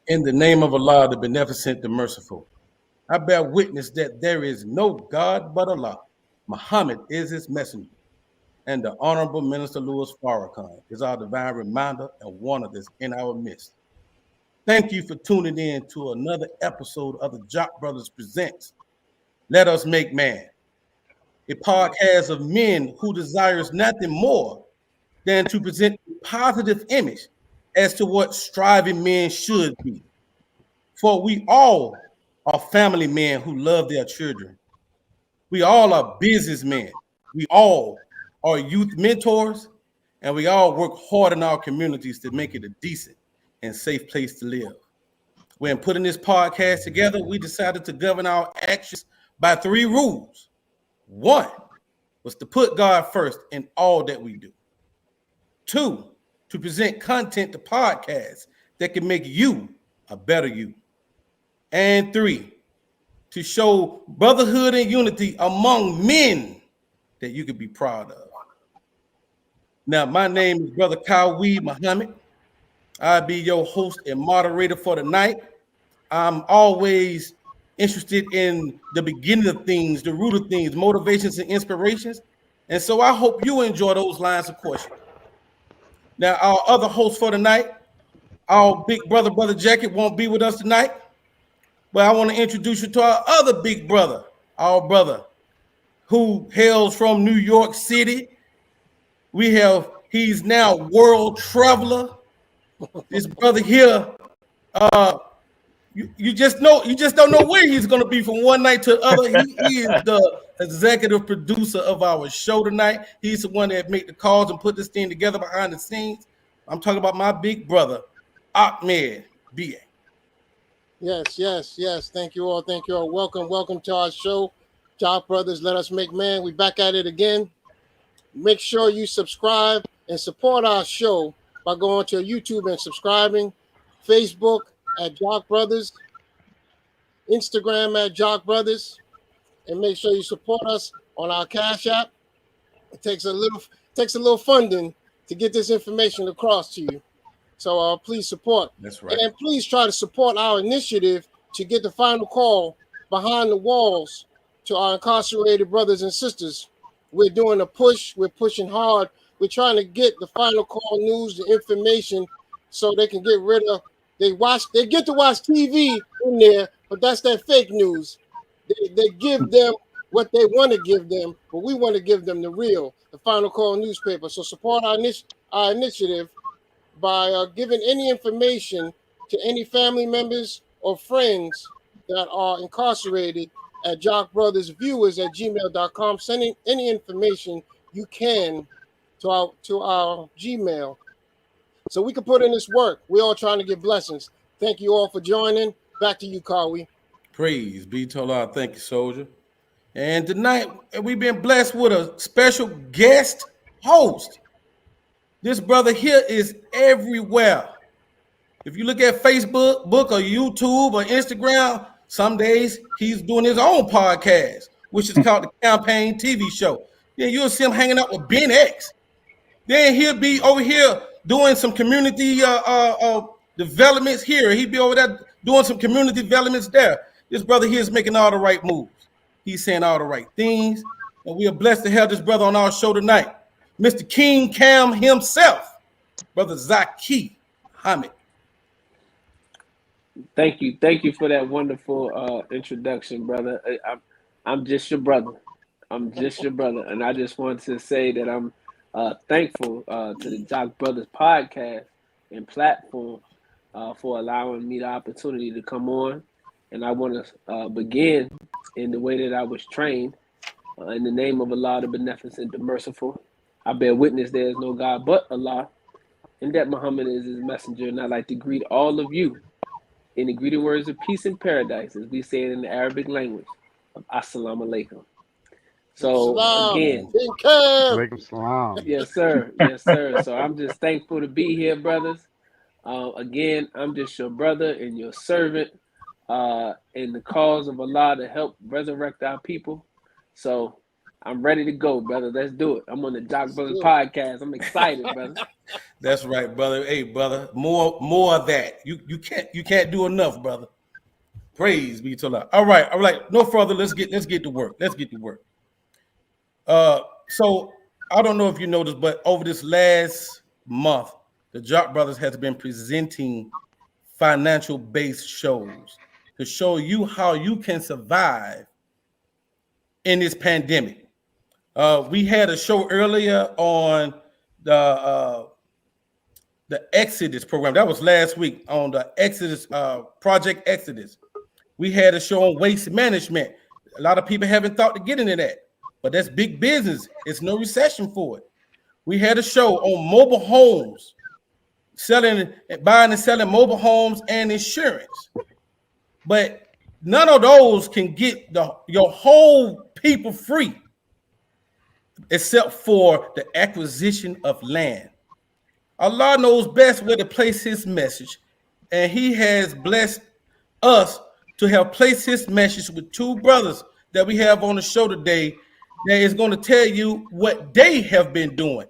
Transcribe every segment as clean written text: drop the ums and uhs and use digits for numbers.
In the name of Allah, the Beneficent, the Merciful, I bear witness that there is no God but Allah. Muhammad is his messenger. And the Honorable Minister Louis Farrakhan is our divine reminder and one that's in our midst. Thank you for tuning in to another episode of the JAKQ Brothers Presents Let Us Make Man, a podcast of men who desires nothing more than to present a positive image as to what striving men should be. For we all are family men who love their children. We all are businessmen. We all are youth mentors, and we all work hard in our communities to make it a decent and safe place to live. When putting this podcast together, we decided to govern our actions by 3 rules. One was to put God first in all that we do. 2, to present content to podcasts that can make you a better you. And 3, to show brotherhood and unity among men that you could be proud of. Now, my name is Brother JAKQ Muhammad. I'll be your host and moderator for the night. I'm always interested in the beginning of things, the root of things, motivations and inspirations. And so I hope you enjoy those lines of questioning. Now, our other host for the night, our big brother, Brother JAKQ, won't be with us tonight. But I want to introduce you to our other big brother, our brother, who hails from New York City. He's now world traveler. This brother here, you just don't know where he's going to be from one night to the other. He is the executive producer of our show tonight. He's the one that made the calls and put this thing together behind the scenes. I'm talking about my big brother, Ahmed B.A. Yes. Thank you all. Welcome to our show, JAKQ Brothers, Let Us Make Man. We back at it again. Make sure you subscribe and support our show by going to YouTube and subscribing. Facebook at JAKQ Brothers, Instagram at JAKQ Brothers, and make sure you support us on our Cash App. It takes a little funding to get this information across to you. So please support. That's right. And please try to support our initiative to get the final call behind the walls to our incarcerated brothers and sisters. We're doing a push. We're pushing hard. We're trying to get the final call news, the information, so they can get rid of. They get to watch TV in there, but that's that fake news. They give them what they want to give them, but we want to give them the real, the final call newspaper. So support our initiative by giving any information to any family members or friends that are incarcerated at jakqbrothersviewers@gmail.com. Sending any information you can to our Gmail so we can put in this work. We're all trying to get blessings. Thank you all for joining. Back to you, JAKQ. Praise be to Allah. Thank you, soldier. And tonight we've been blessed with a special guest host. This brother here is everywhere. If you look at Facebook, or YouTube, or Instagram, some days he's doing his own podcast, which is called the Campaign TV Show. Then you'll see him hanging out with Ben X. Then he'll be over here doing some community developments here. He'll be over there doing some community developments there. This brother here is making all the right moves. He's saying all the right things. And we are blessed to have this brother on our show tonight. Mr. King Cam himself, Brother JAKQ Muhammad. Thank you for that wonderful introduction, brother. I'm just your brother. And I just want to say that I'm thankful to the JAKQ Brothers podcast and platform for allowing me the opportunity to come on. And I want to begin in the way that I was trained, in the name of Allah, the Beneficent, the Merciful. I bear witness there is no God but Allah, and that Muhammad is his messenger. And I'd like to greet all of you in the greeting words of peace and paradise, as we say it in the Arabic language, of Assalamu alaikum. So again, Alaikum salam. yes, sir. So I'm just thankful to be here, brothers. Again, I'm just your brother and your servant in the cause of Allah to help resurrect our people. So I'm ready to go, brother. Let's do it. I'm on the JAKQ Brothers do it. podcast. I'm excited, brother. That's right, brother. Hey, brother, more of that. You can't do enough, brother. Praise be to Allah. All right. No further. Let's get to work. So I don't know if you noticed, but over this last month, the JAKQ Brothers has been presenting financial-based shows to show you how you can survive in this pandemic. We had a show earlier on the Exodus program. That was last week on the Exodus, Project Exodus. We had a show on waste management. A lot of people haven't thought to get into that, but that's big business. It's no recession for it. We had a show on mobile homes, buying and selling mobile homes and insurance. But none of those can get your whole people free, except for the acquisition of land. Allah knows best where to place his message, and he has blessed us to have placed his message with two brothers that we have on the show today that is going to tell you what they have been doing.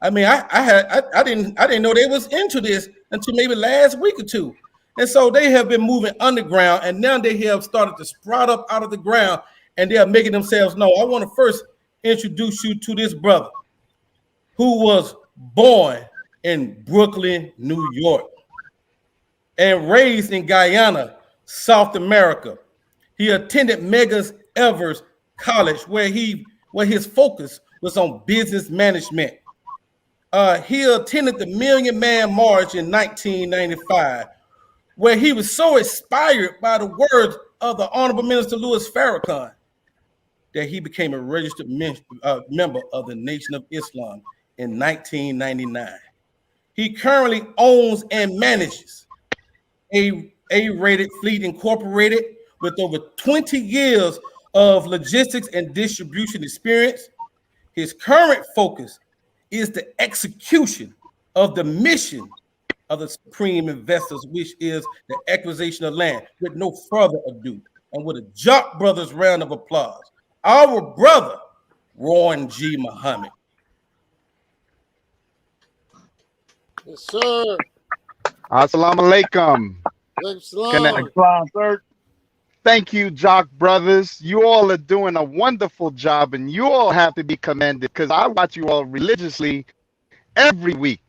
I mean, I didn't know they was into this until maybe last week or two. And so they have been moving underground, and now they have started to sprout up out of the ground, and they are making themselves known. I want to first introduce you to this brother who was born in Brooklyn, New York, and raised in Guyana, South America. He attended Megas Evers College, where his focus was on business management. He attended the Million Man March in 1995, where he was so inspired by the words of the Honorable Minister Louis Farrakhan that he became a registered member of the Nation of Islam in 1999. He currently owns and manages a A-rated fleet incorporated with over 20 years of logistics and distribution experience. His current focus is the execution of the mission of the Supreme Investors, which is the acquisition of land. With no further ado, and with a JAKQ Brothers round of applause, our brother, Rowan G. Muhammad. Yes, sir. Assalamu alaikum. Thank you, JAKQ Brothers. You all are doing a wonderful job, and you all have to be commended because I watch you all religiously every week.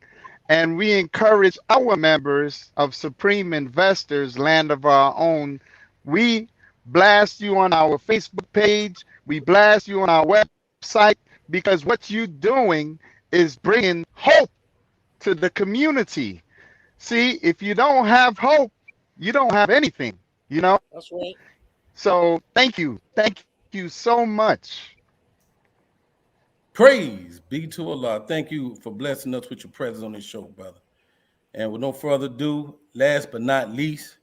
And we encourage our members of Supreme Investors, Land of Our Own. We blast you on our Facebook page. We blast you on our website because what you're doing is bringing hope to the community. See, if you don't have hope, you don't have anything, you know? That's right. So thank you. Thank you so much. Praise be to Allah. Thank you for blessing us with your presence on this show, brother. And with no further ado, last but not least,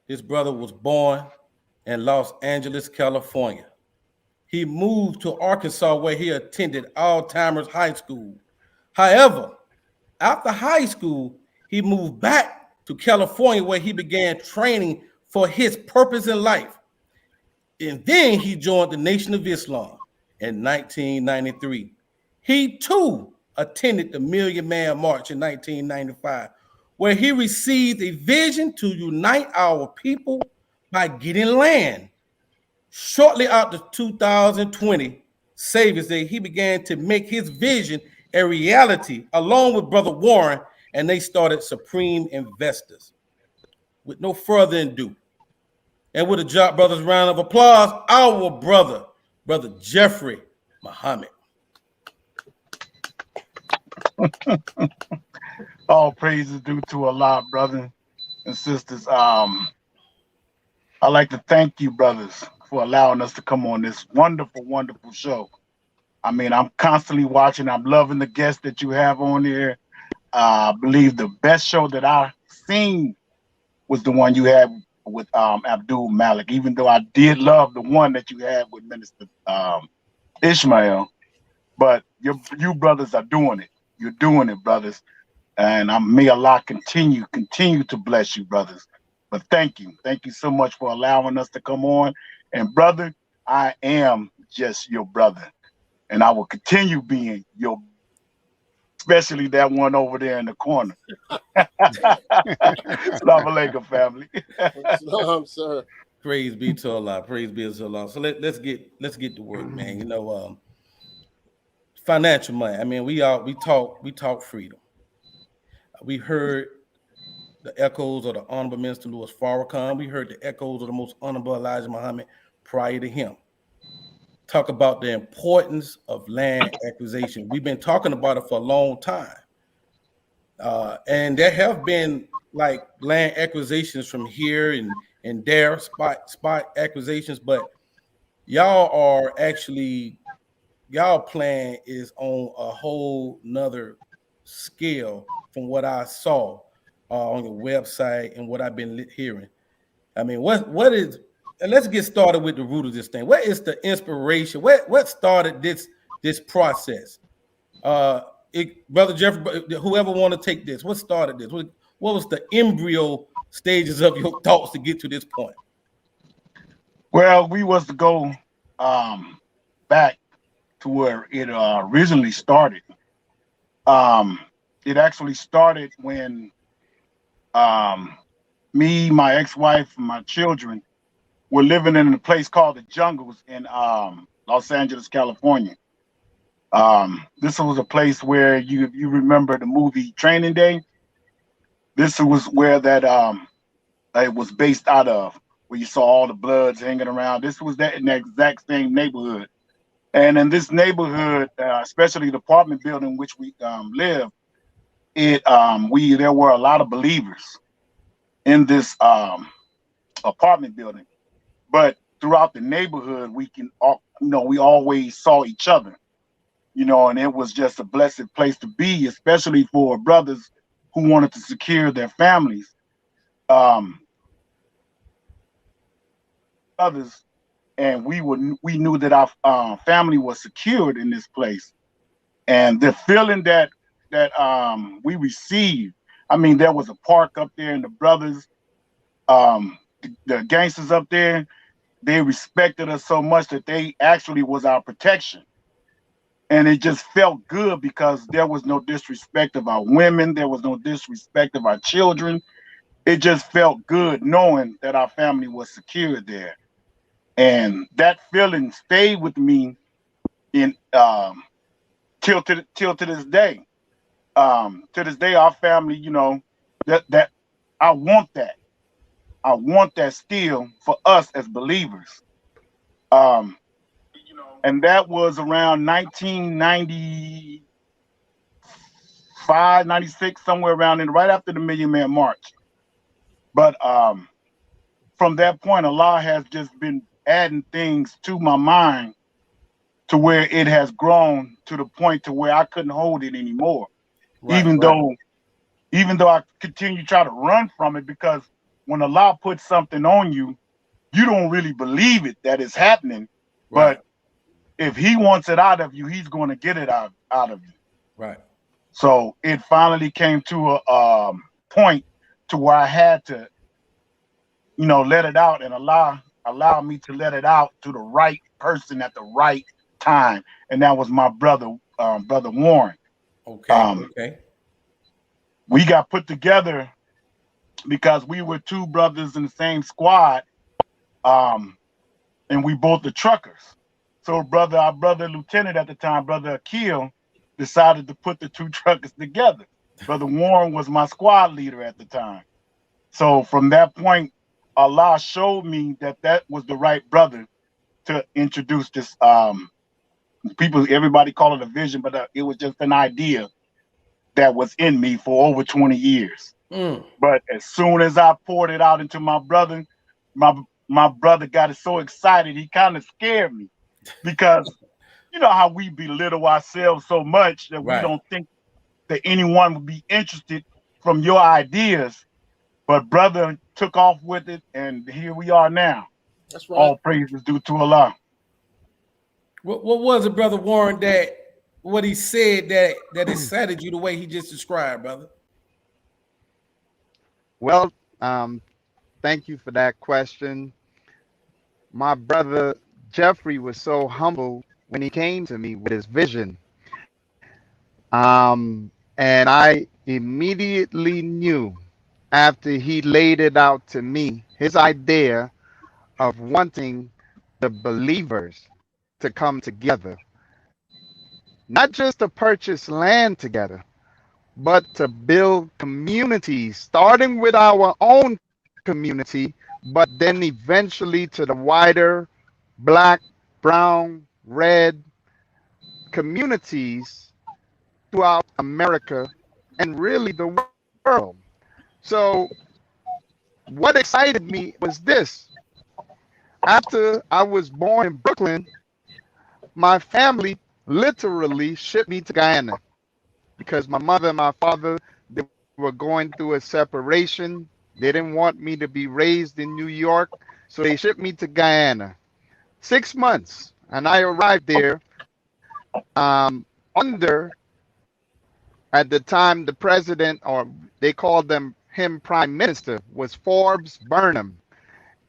this brother was born in Los Angeles, California. He moved to Arkansas, where he attended Alzheimer's High School. However, after high school, he moved back to California, where he began training for his purpose in life. And then he joined the Nation of Islam in 1993. He too attended the Million Man March in 1995, where he received a vision to unite our people by getting land. Shortly after 2020 Savior's Day, he began to make his vision a reality along with Brother Warren, and they started Supreme Investors. With no further ado, and with a JAKQ Brothers round of applause, our brother, Brother Jeffrey Muhammad. All praises due to Allah, brothers and sisters. I'd like to thank you, brothers, for allowing us to come on this wonderful, wonderful show. I mean, I'm constantly watching. I'm loving the guests that you have on here. I believe the best show that I've seen was the one you had with Abdul Malik, even though I did love the one that you had with Minister Ishmael. But you brothers are doing it. You're doing it, brothers. And may Allah continue to bless you, brothers. But thank you so much for allowing us to come on. And brother, I am just your brother. and I will continue being your, especially that one over there in the corner. Assalamu alaikum, family. Islam, sir. Praise be to Allah. Praise be to Allah. So let's get to work, man. You know, financial money. I mean, we talk freedom. We heard the echoes of the Honorable Minister Louis Farrakhan. We heard the echoes of the Most Honorable Elijah Muhammad prior to him. Talk about the importance of land acquisition. We've been talking about it for a long time. And there have been like land acquisitions from here and there, spot acquisitions, but y'all plan is on a whole nother scale from what I saw on your website and what I've been hearing. I mean, what is, and let's get started with the root of this thing. What is the inspiration? What started this process? Brother Jeffrey, whoever want to take this, what started this? What was the embryo stages of your thoughts to get to this point? Well, we was to go back to where it originally started. It actually started when me, my ex-wife, and my children were living in a place called the Jungles in Los Angeles, California. This was a place where you remember the movie Training Day. This was where that it was based out of, where you saw all the Bloods hanging around. This was that in the exact same neighborhood. And in this neighborhood, especially the apartment building in which we live, there were a lot of believers in this apartment building. But throughout the neighborhood, we always saw each other, and it was just a blessed place to be, especially for brothers who wanted to secure their families. Others, and we knew that our family was secured in this place, and the feeling that we received. I mean, there was a park up there, and the brothers, the gangsters up there, they respected us so much that they actually was our protection. And it just felt good because there was no disrespect of our women. There was no disrespect of our children. It just felt good knowing that our family was secure there. And that feeling stayed with me in till to this day. To this day, our family, that I want that. I want that still for us as believers. And that was around 1995, 96, somewhere around in, right after the Million Man March. But from that point, Allah has just been adding things to my mind to where it has grown to the point to where I couldn't hold it anymore. Right, even though I continue to try to run from it, because when Allah puts something on you, you don't really believe it that it's happening. Right. But if He wants it out of you, He's going to get it out of you. Right. So it finally came to a point to where I had to, let it out, and allow me to let it out to the right person at the right time, and that was my brother, Brother Warren. Okay. We got put together because we were two brothers in the same squad, and we both the truckers. So our brother lieutenant at the time, Brother Akil, decided to put the two truckers together. Brother Warren was my squad leader at the time. So from that point, Allah showed me that was the right brother to introduce this. Everybody call it a vision, but it was just an idea that was in me for over 20 years. But as soon as I poured it out into my brother, my brother got so excited, he kind of scared me, because you know how we belittle ourselves so much that we don't think that anyone would be interested from your ideas. But brother took off with it, and here we are now. That's right. All praise is due to Allah. What was it, Brother Warren, what he said that excited you the way he just described, brother? Well, thank you for that question. My brother Jeffrey was so humble when he came to me with his vision. And I immediately knew after he laid it out to me, his idea of wanting the believers to come together, not just to purchase land together, but to build communities, starting with our own community, but then eventually to the wider black, brown, red communities throughout America and really the world. So what excited me was this. After I was born in Brooklyn, my family literally shipped me to Guyana because my mother and my father, they were going through a separation. They didn't want me to be raised in New York, so they shipped me to Guyana. 6 months, and I arrived there under, at the time, the president, or they called him prime minister, was Forbes Burnham.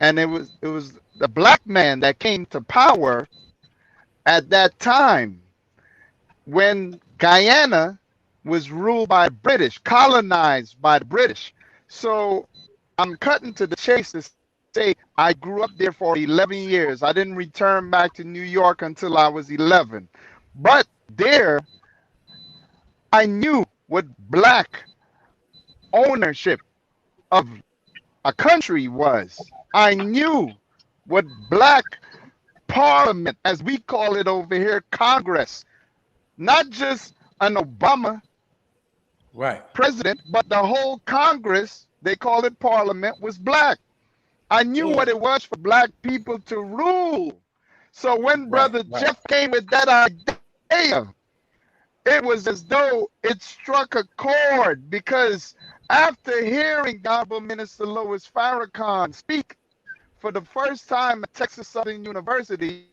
And it was the black man that came to power at that time when Guyana was ruled by British, colonized by the British. So I'm cutting to the chase to say I grew up there for 11 years. I didn't return back to New York until I was 11. But there, I knew what black ownership of a country was. I knew what black parliament, as we call it over here, Congress, not just an Obama president, but the whole Congress, they call it parliament, was black. I knew what it was for black people to rule. So when Brother Jeff came with that idea, it was as though it struck a chord, because after hearing Honorable Minister Louis Farrakhan speak for the first time at Texas Southern University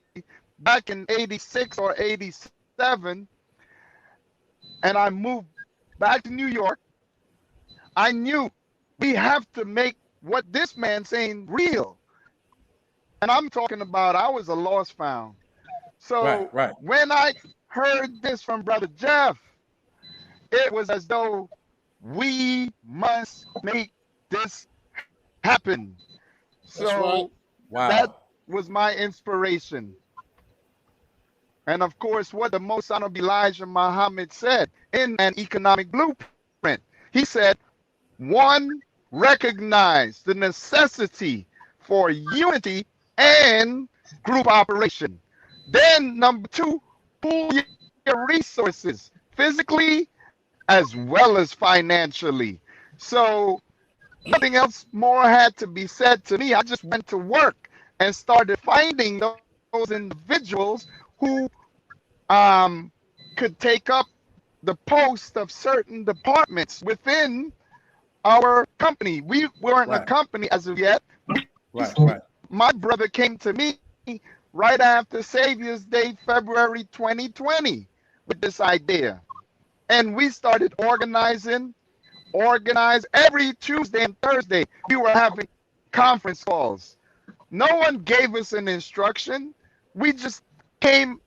back in 86 or 87, and I moved back to New York, I knew we have to make what this man's saying real. And I'm talking about I was a lost found. So when I heard this from Brother Jeff, it was as though we must make this happen. So that was my inspiration. And of course, what the Most Honorable Elijah Muhammad said in an economic blueprint, he said, one, recognize the necessity for unity and group operation. Then number two, pool your resources physically as well as financially. So nothing else more had to be said to me. I just went to work and started finding those individuals who could take up the post of certain departments within our company. We weren't a company as of yet. My brother came to me right after Savior's Day, February 2020, with this idea. And we started organize every Tuesday and Thursday. We were having conference calls. No one gave us an instruction. We just came.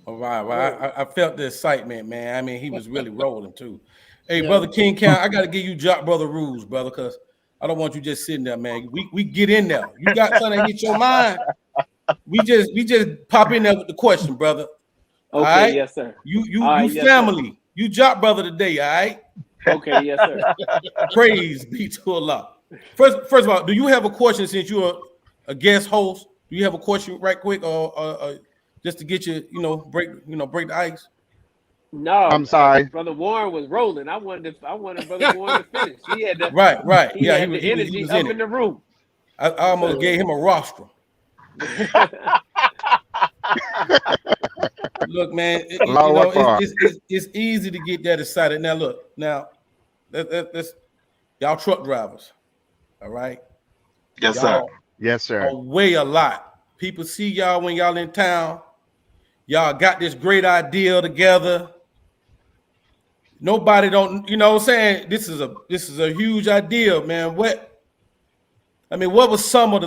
All right. I felt the excitement, man. I mean, he was really rolling too. Hey, Brother King Count, I got to give you JAKQ Brother rules, brother, because I don't want you just sitting there, man. We get in there. You got something that hit your mind. We just pop in there with the question, brother. Okay, all right? Yes, sir. You family. Sir. You JAKQ Brother today, all right? Okay, yes, sir. Praise be to Allah. First of all, do you have a question since you're a guest host? Do you have a question right quick, or just to get you, break the ice? No, I'm sorry. Brother Warren was rolling. I wanted Brother Warren to finish. He had the right. He had the energy up in the room. I almost gave him a rostrum. Look, man, it's easy to get that excited. Now, look, let's y'all truck drivers, all right? Yes, sir. Yes, sir. Weigh a lot. People see y'all when y'all in town. Y'all got this great idea together. Nobody don't, you know what I'm saying? This is a huge idea, man. What was some of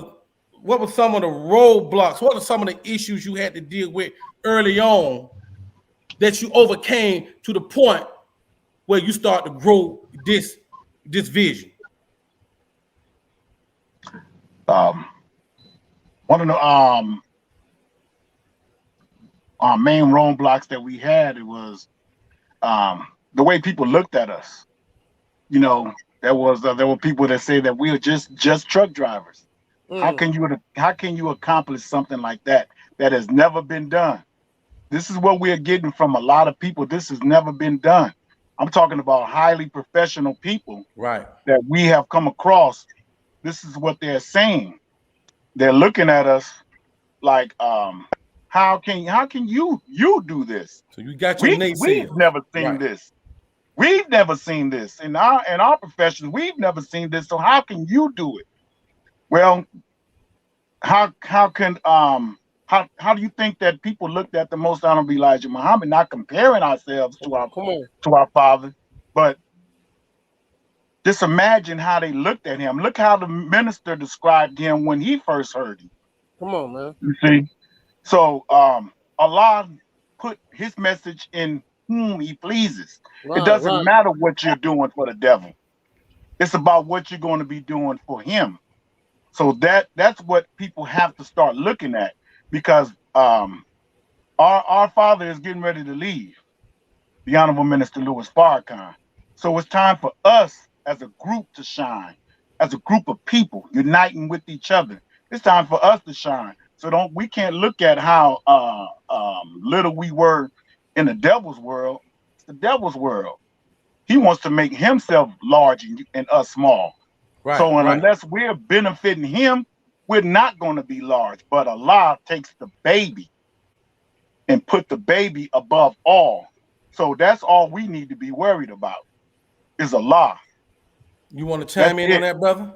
what were some of the roadblocks? What are some of the issues you had to deal with early on that you overcame to the point where you start to grow this vision? One of the main roadblocks that we had, it was the way people looked at us. You know, there were people that say that we are just truck drivers. How can you accomplish something like that has never been done? This is what we are getting from a lot of people. This has never been done. I'm talking about highly professional people, right, that we have come across. This is what they're saying. They're looking at us like, how can you do this? So you got your naysayers. We've never seen this. We've never seen this in our profession. We've never seen this. So how can you do it? Well, how do you think that people looked at the Most Honorable Elijah Muhammad, not comparing ourselves to our father, but just imagine how they looked at him. Look how the minister described him when he first heard him. Come on, man. You see? So Allah put his message in whom he pleases. It doesn't matter what you're doing for the devil. It's about what you're going to be doing for him. So that's what people have to start looking at, because our father is getting ready to leave, the Honorable Minister Louis Farrakhan. So it's time for us as a group to shine, as a group of people uniting with each other. It's time for us to shine. So we can't look at how little we were in the devil's world. It's the devil's world. He wants to make himself large and us small. Right, so unless we're benefiting him, we're not going to be large. But Allah takes the baby and put the baby above all. So that's all we need to be worried about, is Allah. You want to chime in on that, brother?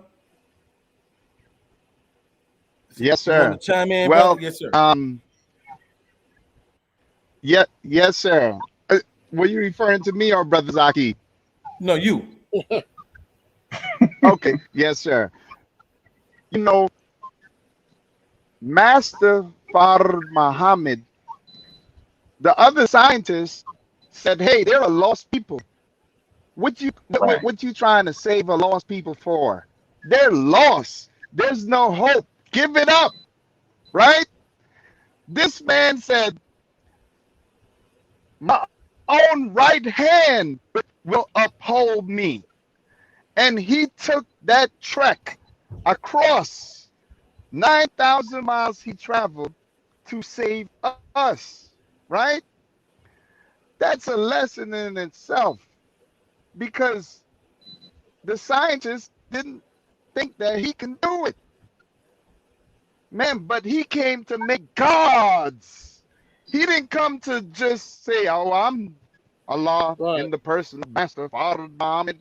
Yes, sir. You want to chime in, well, brother? Yes, sir. Yes, sir. Were you referring to me or Brother Zaki? No, you. Okay, yes, sir. You know, Master Fard Muhammad, the other scientists said, hey, they're a lost people. What you trying to save a lost people for? They're lost. There's no hope. Give it up, right? This man said, my own right hand will uphold me. And he took that trek across 9,000 miles he traveled to save us, right? That's a lesson in itself, because the scientists didn't think that he can do it. Man, but he came to make gods. He didn't come to just say, oh, I'm Allah in the person of Master Fard Muhammad.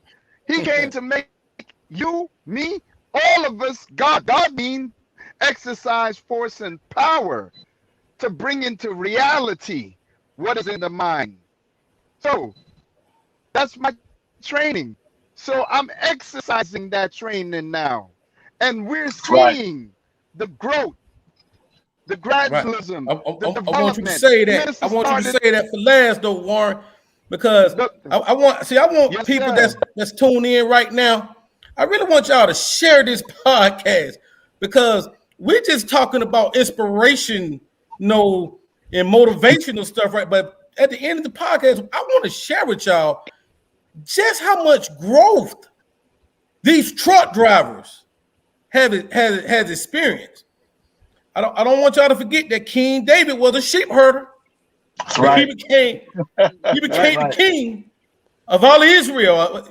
He came to make you, me, all of us God. God means exercise force and power to bring into reality what is in the mind. So that's my training. So I'm exercising that training now. And we're seeing the growth, the gradualism, the I want you to say that. I want you to say that for last, though, Warren, because I want people that's tuned in right now. I really want y'all to share this podcast, because we're just talking about inspiration, and motivational stuff, right? But at the end of the podcast, I want to share with y'all just how much growth these truck drivers has experienced. I don't want y'all to forget that King David was a sheep herder. That's right. He became the king of all of Israel. That's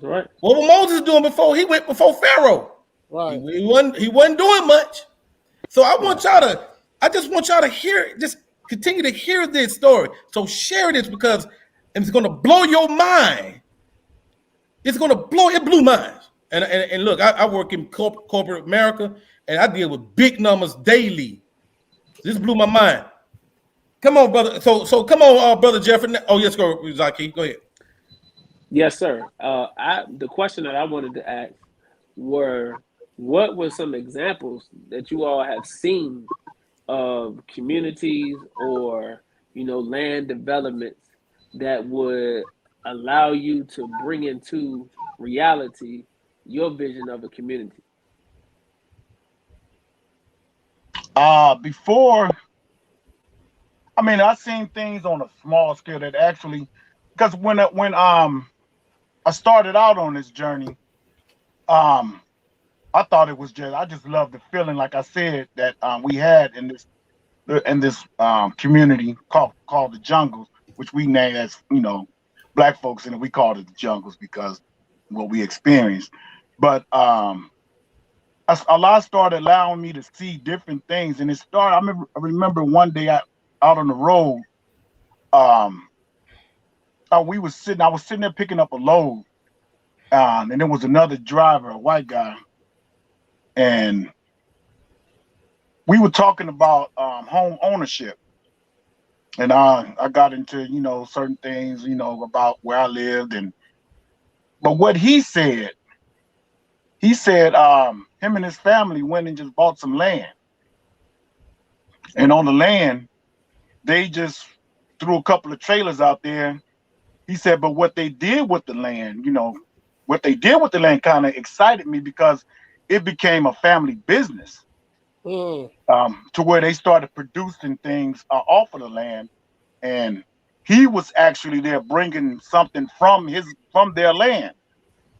right. What was Moses doing before he went before Pharaoh? Right. He wasn't doing much. So I just want y'all to hear, just continue to hear this story. So share this, because it's going to blow your mind. It blew mine. And look, I work in corporate America, and I deal with big numbers daily. This blew my mind. Come on, brother. So come on, brother Jeffrey. Oh, yes, go, Zaki. Go ahead. Yes, sir. The question that I wanted to ask were, what were some examples that you all have seen of communities or land developments that would allow you to bring into reality your vision of a community? Before, I mean, I seen things on a small scale that actually, because when I started out on this journey, um, I thought it was I just loved the feeling, like I said, that we had in this community called the jungles, which we name as black folks, and we called it the jungles because what we experienced. But Allah started allowing me to see different things, and it started. I remember one day out on the road. Um, we was sitting. I was sitting there picking up a load, and there was another driver, a white guy, and we were talking about home ownership. And I got into certain things about where I lived, but what he said him and his family went and just bought some land, and on the land they just threw a couple of trailers out there. He said, but what they did with the land, what they did with the land kind of excited me because it became a family business. To where they started producing things off of the land, and he was actually there bringing something from their land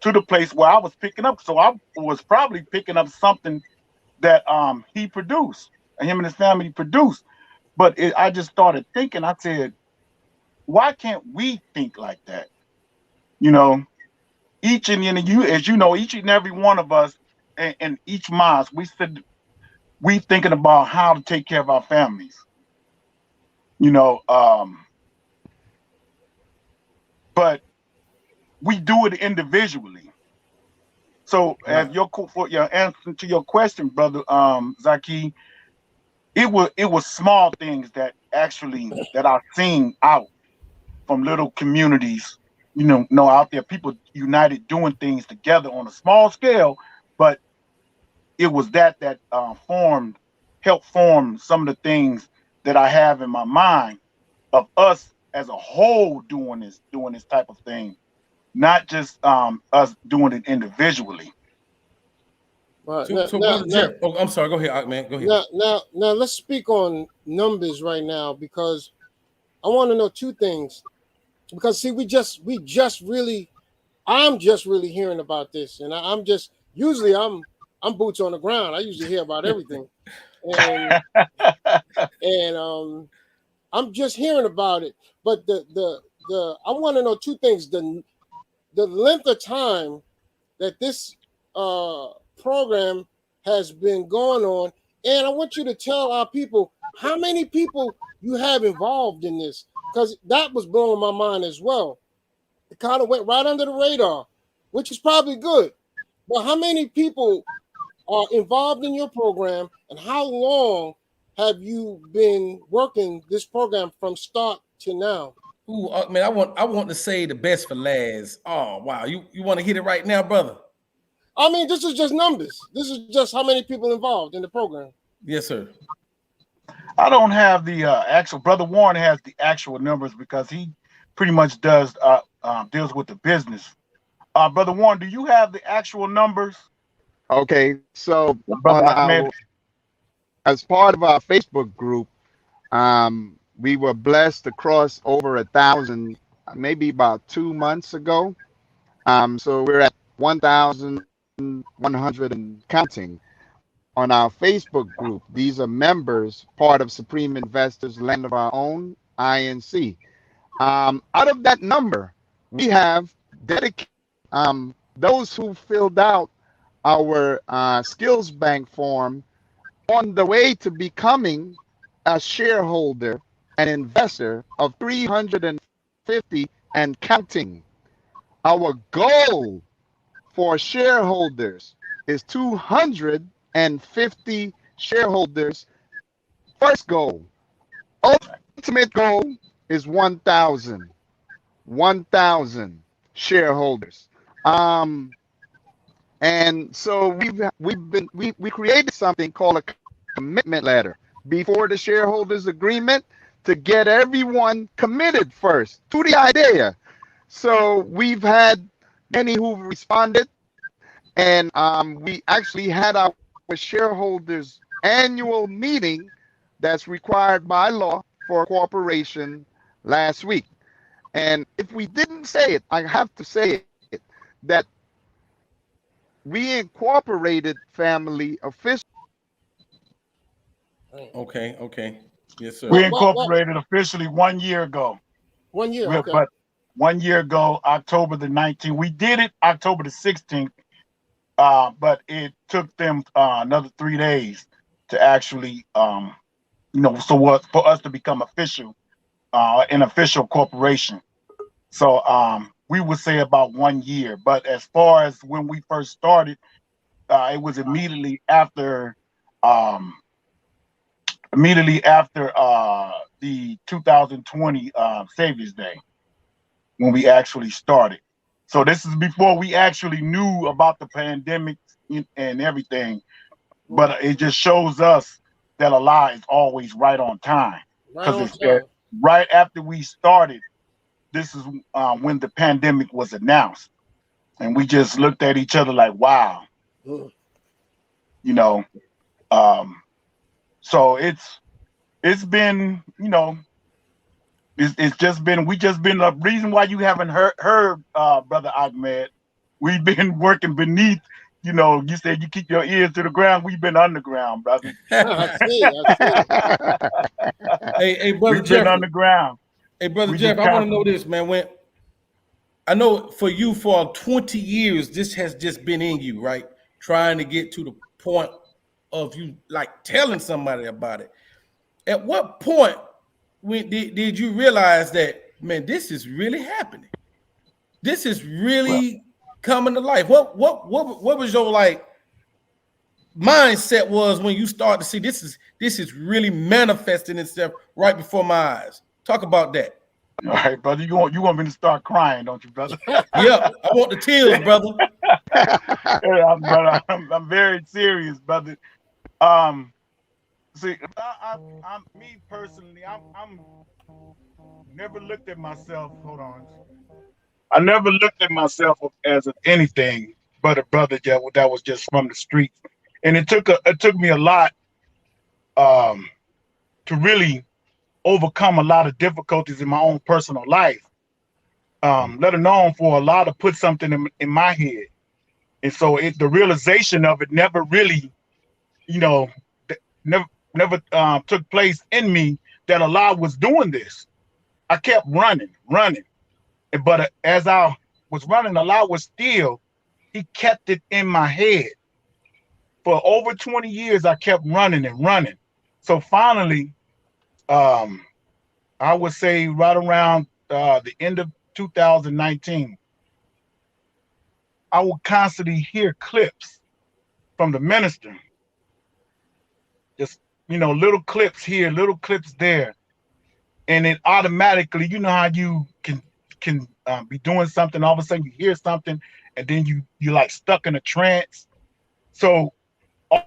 to the place where I was picking up. So I was probably picking up something that he produced, and him and his family produced. But I just started thinking. I said, why can't we think like that? Each and you, as you know, each and every one of us, and each month we thinking about how to take care of our families. But we do it individually. So, as for your answer to your question, brother Zaki, it was small things that I've seen out from little communities, out there, people united doing things together on a small scale, but it was that helped form some of the things that I have in my mind of us as a whole doing this type of thing, not just us doing it individually. Right. So Brother Jeff, I'm sorry. Go ahead, man. Go ahead. Now, let's speak on numbers right now, because I want to know two things. Because see, I'm just really hearing about this, and I'm boots on the ground. I usually hear about everything, and I'm just hearing about it. But the I want to know two things: the length of time that this program has been going on, and I want you to tell our people how many people you have involved in this, because that was blowing my mind as well. It kind of went right under the radar, which is probably good. But how many people are involved in your program, and how long have you been working this program from start to now? Ooh, man, I want to say the best for last. Oh wow, you want to hit it right now, brother? I mean, this is just numbers. This is just how many people involved in the program. Yes, sir. I don't have the actual. Brother Warren has the actual numbers because he pretty much deals with the business. Brother Warren, do you have the actual numbers? Okay, so Brother as part of our Facebook group, we were blessed to cross over 1,000 maybe about 2 months ago. So we're at 1,100 and counting on our Facebook group. These are members, part of Supreme Investors Land of Our Own, INC. Out of that number, we have dedicated those who filled out our skills bank form on the way to becoming a shareholder, an investor of 350 and counting. Our goal for shareholders is 250 shareholders. First goal. Ultimate goal is 1,000 shareholders. And so we created something called a commitment letter before the shareholders agreement to get everyone committed first to the idea. So we've had many who responded, and we actually had our shareholders annual meeting that's required by law for a corporation last week. And if we didn't say it, I have to say it, that we incorporated family officially. Okay, okay. Yes, sir. We What? incorporated officially 1 year ago. 1 year. Okay. But 1 year ago, October the 19th, we did it October the 16th, but it took them another 3 days to actually, so what for us to become official, an official corporation. So we would say about 1 year. But as far as when we first started, it was immediately after the 2020 Savior's Day when we actually started. So this is before we actually knew about the pandemic and everything. But it just shows us that Allah is always right on time. Because right after we started, this is when the pandemic was announced. And we just looked at each other like, wow. So it's been, it's just been a reason why you haven't heard Brother Ahmed. We've been working beneath, you said you keep your ears to the ground. We've been underground, brother. I see. Hey, brother We've Jeff. been underground. Hey, brother Jeff, I want to know this, man. When I know for you for 20 years, this has just been in you, right? Trying to get to the point of you like telling somebody about it. At what point did you realize that, man, this is really happening? This is really coming to life. What was your like mindset was when you start to see this is really manifesting itself right before my eyes? Talk about that. All right, brother. You want me to start crying, don't you, brother? Yeah, I want the tears, brother. Brother, I'm very serious, brother. See, me personally, I'm never looked at myself. Hold on. I never looked at myself as anything but a brother that was just from the streets, and it took me a lot to really overcome a lot of difficulties in my own personal life. Let alone for Allah to put something in my head, and so the realization of it never really, never took place in me that Allah was doing this. I kept running, but as I was running, Allah was still. He kept it in my head. For over 20 years, I kept running and running. So finally, I would say right around the end of 2019, I would constantly hear clips from the minister. Just, little clips here, little clips there. And it automatically, you know how you can be doing something, all of a sudden you hear something, and then you're like stuck in a trance. So I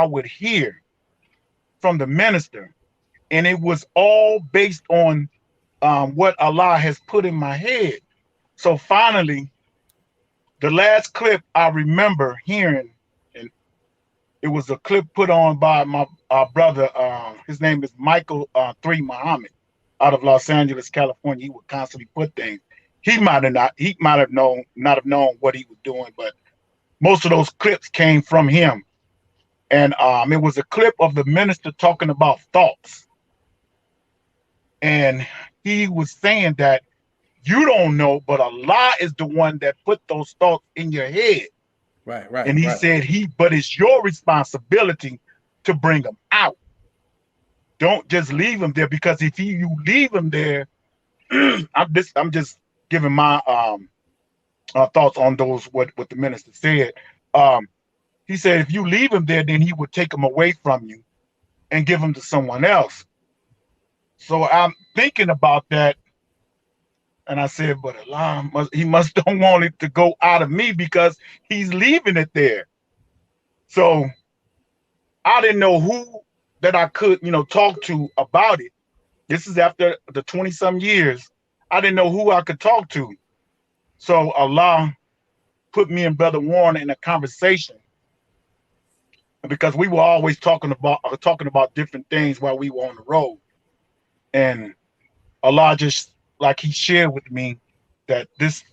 would hear from the minister, and it was all based on what Allah has put in my head. So finally, the last clip I remember hearing, and it was a clip put on by my brother. His name is Michael 3 Muhammad, out of Los Angeles, California. He would constantly put things. He might have not have known what he was doing, but most of those clips came from him. And it was a clip of the minister talking about thoughts. And he was saying that you don't know, but Allah is the one that put those thoughts in your head. Right. And he said but it's your responsibility to bring them out. Don't just leave them there, because if you leave them there, I'm just giving my thoughts on those what the minister said. He said if you leave him there, then he would take them away from you and give them to someone else. So I'm thinking about that, And I said, but Allah he must don't want it to go out of me because he's leaving it there. So I didn't know who that I could, talk to about it. This is after the 20-some years. I didn't know who I could talk to. So Allah put me and Brother Warren in a conversation because we were always talking about different things while we were on the road. And Allah just, like he shared with me that this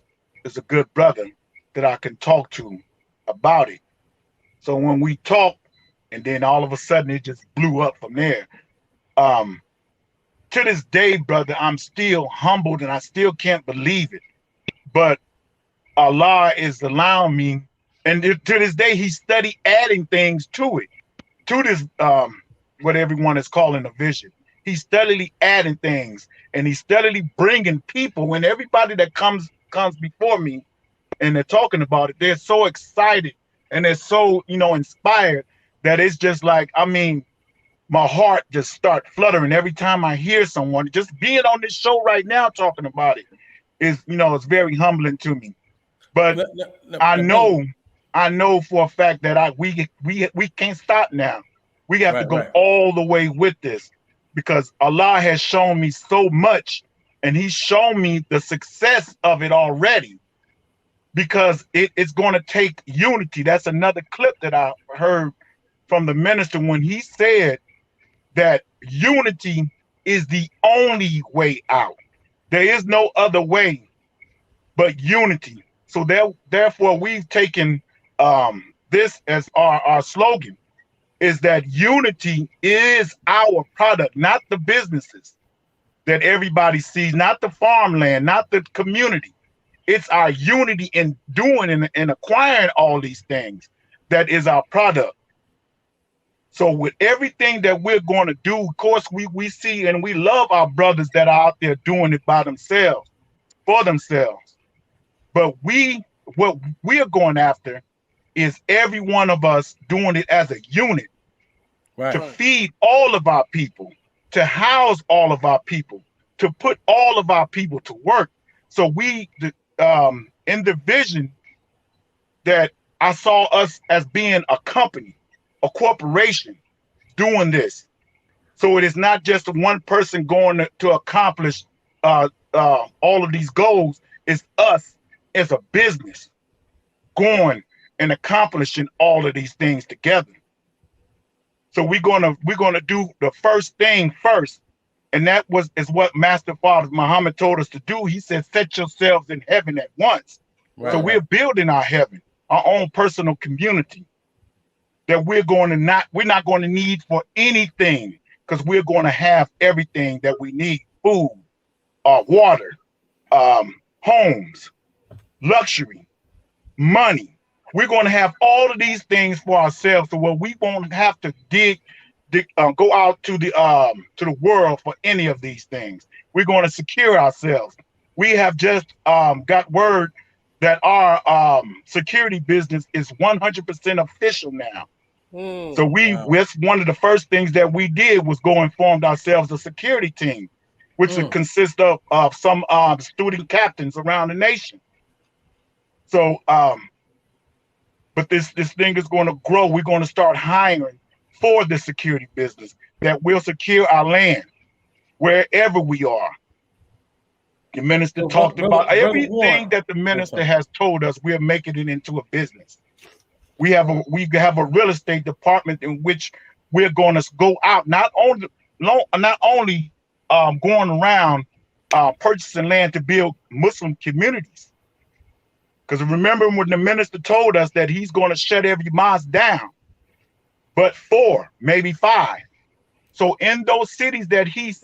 is a good brother that I can talk to about it. So when we talked, and then all of a sudden it just blew up from there. To this day, brother, I'm still humbled and I still can't believe it. But Allah is allowing me, and to this day, He steady adding things to it, to this what everyone is calling a vision. He's steadily adding things, and He's steadily bringing people. And everybody that comes before me, and they're talking about it, they're so excited and they're so inspired that it's just like, I mean, my heart just start fluttering every time I hear someone. Just being on this show right now talking about it is, it's very humbling to me. But I know for a fact that we can't stop now. We have to go all the way with this because Allah has shown me so much, and He's shown me the success of it already. Because it's going to take unity. That's another clip that I heard from the minister when he said that unity is the only way out. There is no other way but unity. So therefore, we've taken this as our slogan, is that unity is our product, not the businesses that everybody sees, not the farmland, not the community. It's our unity in doing and acquiring all these things that is our product. So with everything that we're going to do, of course, we see and we love our brothers that are out there doing it by themselves, for themselves. But what we are going after is every one of us doing it as a unit to feed all of our people, to house all of our people, to put all of our people to work. So in the vision that I saw us as being a company, a corporation doing this. So it is not just one person going to accomplish all of these goals. It's us as a business going and accomplishing all of these things together. So we're gonna do the first thing first. And that is what Master Father Muhammad told us to do. He said, set yourselves in heaven at once. So we're building our heaven, our own personal community that we're not going to need for anything, because we're going to have everything that we need: food, water, homes, luxury, money. We're going to have all of these things for ourselves, so where we won't have to go out to the world for any of these things. We're going to secure ourselves. We have just got word that our security business is 100% official now. So that's one of the first things that we did was go and formed ourselves a security team, which consists of some student captains around the nation. So, but this thing is going to grow. We're going to start hiring for the security business that will secure our land wherever we are. The minister talked about everything that the minister has told us. We're making it into a business. We have a real estate department in which we're going to go out, not only going around purchasing land to build Muslim communities. Because remember when the minister told us that he's going to shut every mosque down, but 4, maybe 5. So in those cities that he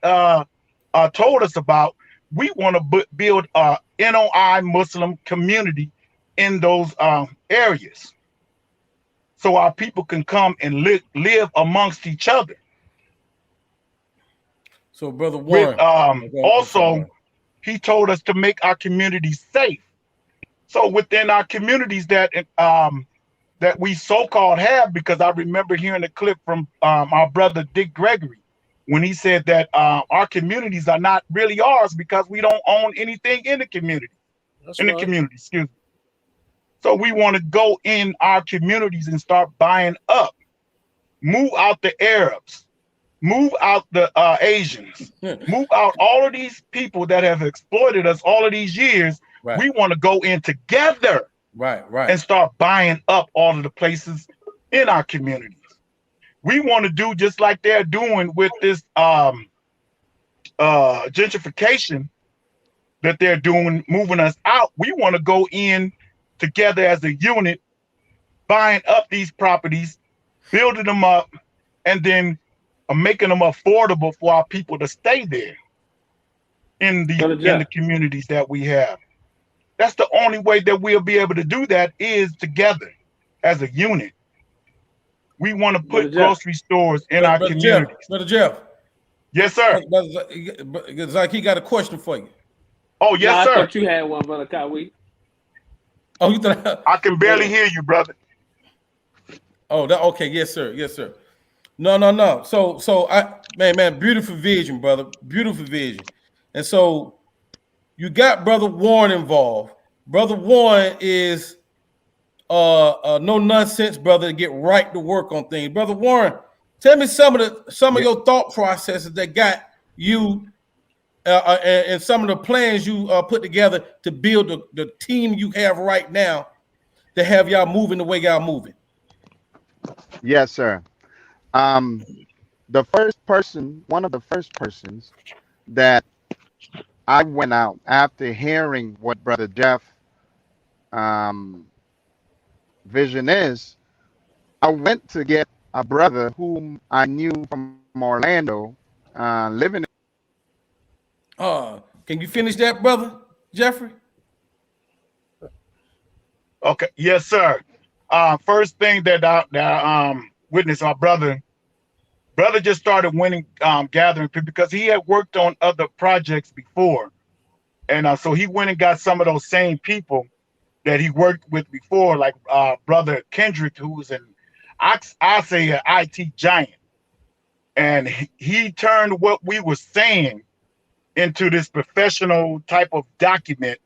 told us about, we want to build a NOI Muslim community in those areas, so our people can come and live amongst each other. So, Brother Warren, also, he told us to make our communities safe. So within our communities that we so-called have, because I remember hearing a clip from our brother Dick Gregory, when he said that our communities are not really ours because we don't own anything in the community. That's in the right. community, excuse me. So we want to go in our communities and start buying up, move out the Arabs, move out the Asians, move out all of these people that have exploited us all of these years. Right. We want to go in together, right, and start buying up all of the places in our communities. We want to do just like they're doing with this gentrification that they're doing, moving us out. We want to go in together as a unit, buying up these properties, building them up, and then making them affordable for our people to stay there in the communities that we have. That's the only way that we'll be able to do that, is together as a unit. We want to put grocery stores in our communities. Brother Jeff. Yes, sir. Zach, he got a question for you. Oh, yes, sir. I thought you had one, Brother Kawhi. Oh, you thought I can barely hear you, brother. Oh, okay. Yes, sir. Yes, sir. No. So man, beautiful vision, brother. Beautiful vision. And so you got Brother Warren involved. Brother Warren is no nonsense brother to get right to work on things. Brother Warren, tell me some of your thought processes that got you and some of the plans you put together to build the team you have right now to have y'all moving the way y'all moving. Yes, sir. The first person, one of the first persons that I went out after hearing what Brother Jeff vision is, I went to get a brother whom I knew from Orlando, living. Can you finish that, brother Jeffrey? Okay, yes, sir. First thing that I witnessed, our brother just started winning, gathering people because he had worked on other projects before, and so he went and got some of those same people that he worked with before, like Brother Kendrick, who was I say an IT giant, and he turned what we were saying into this professional type of document,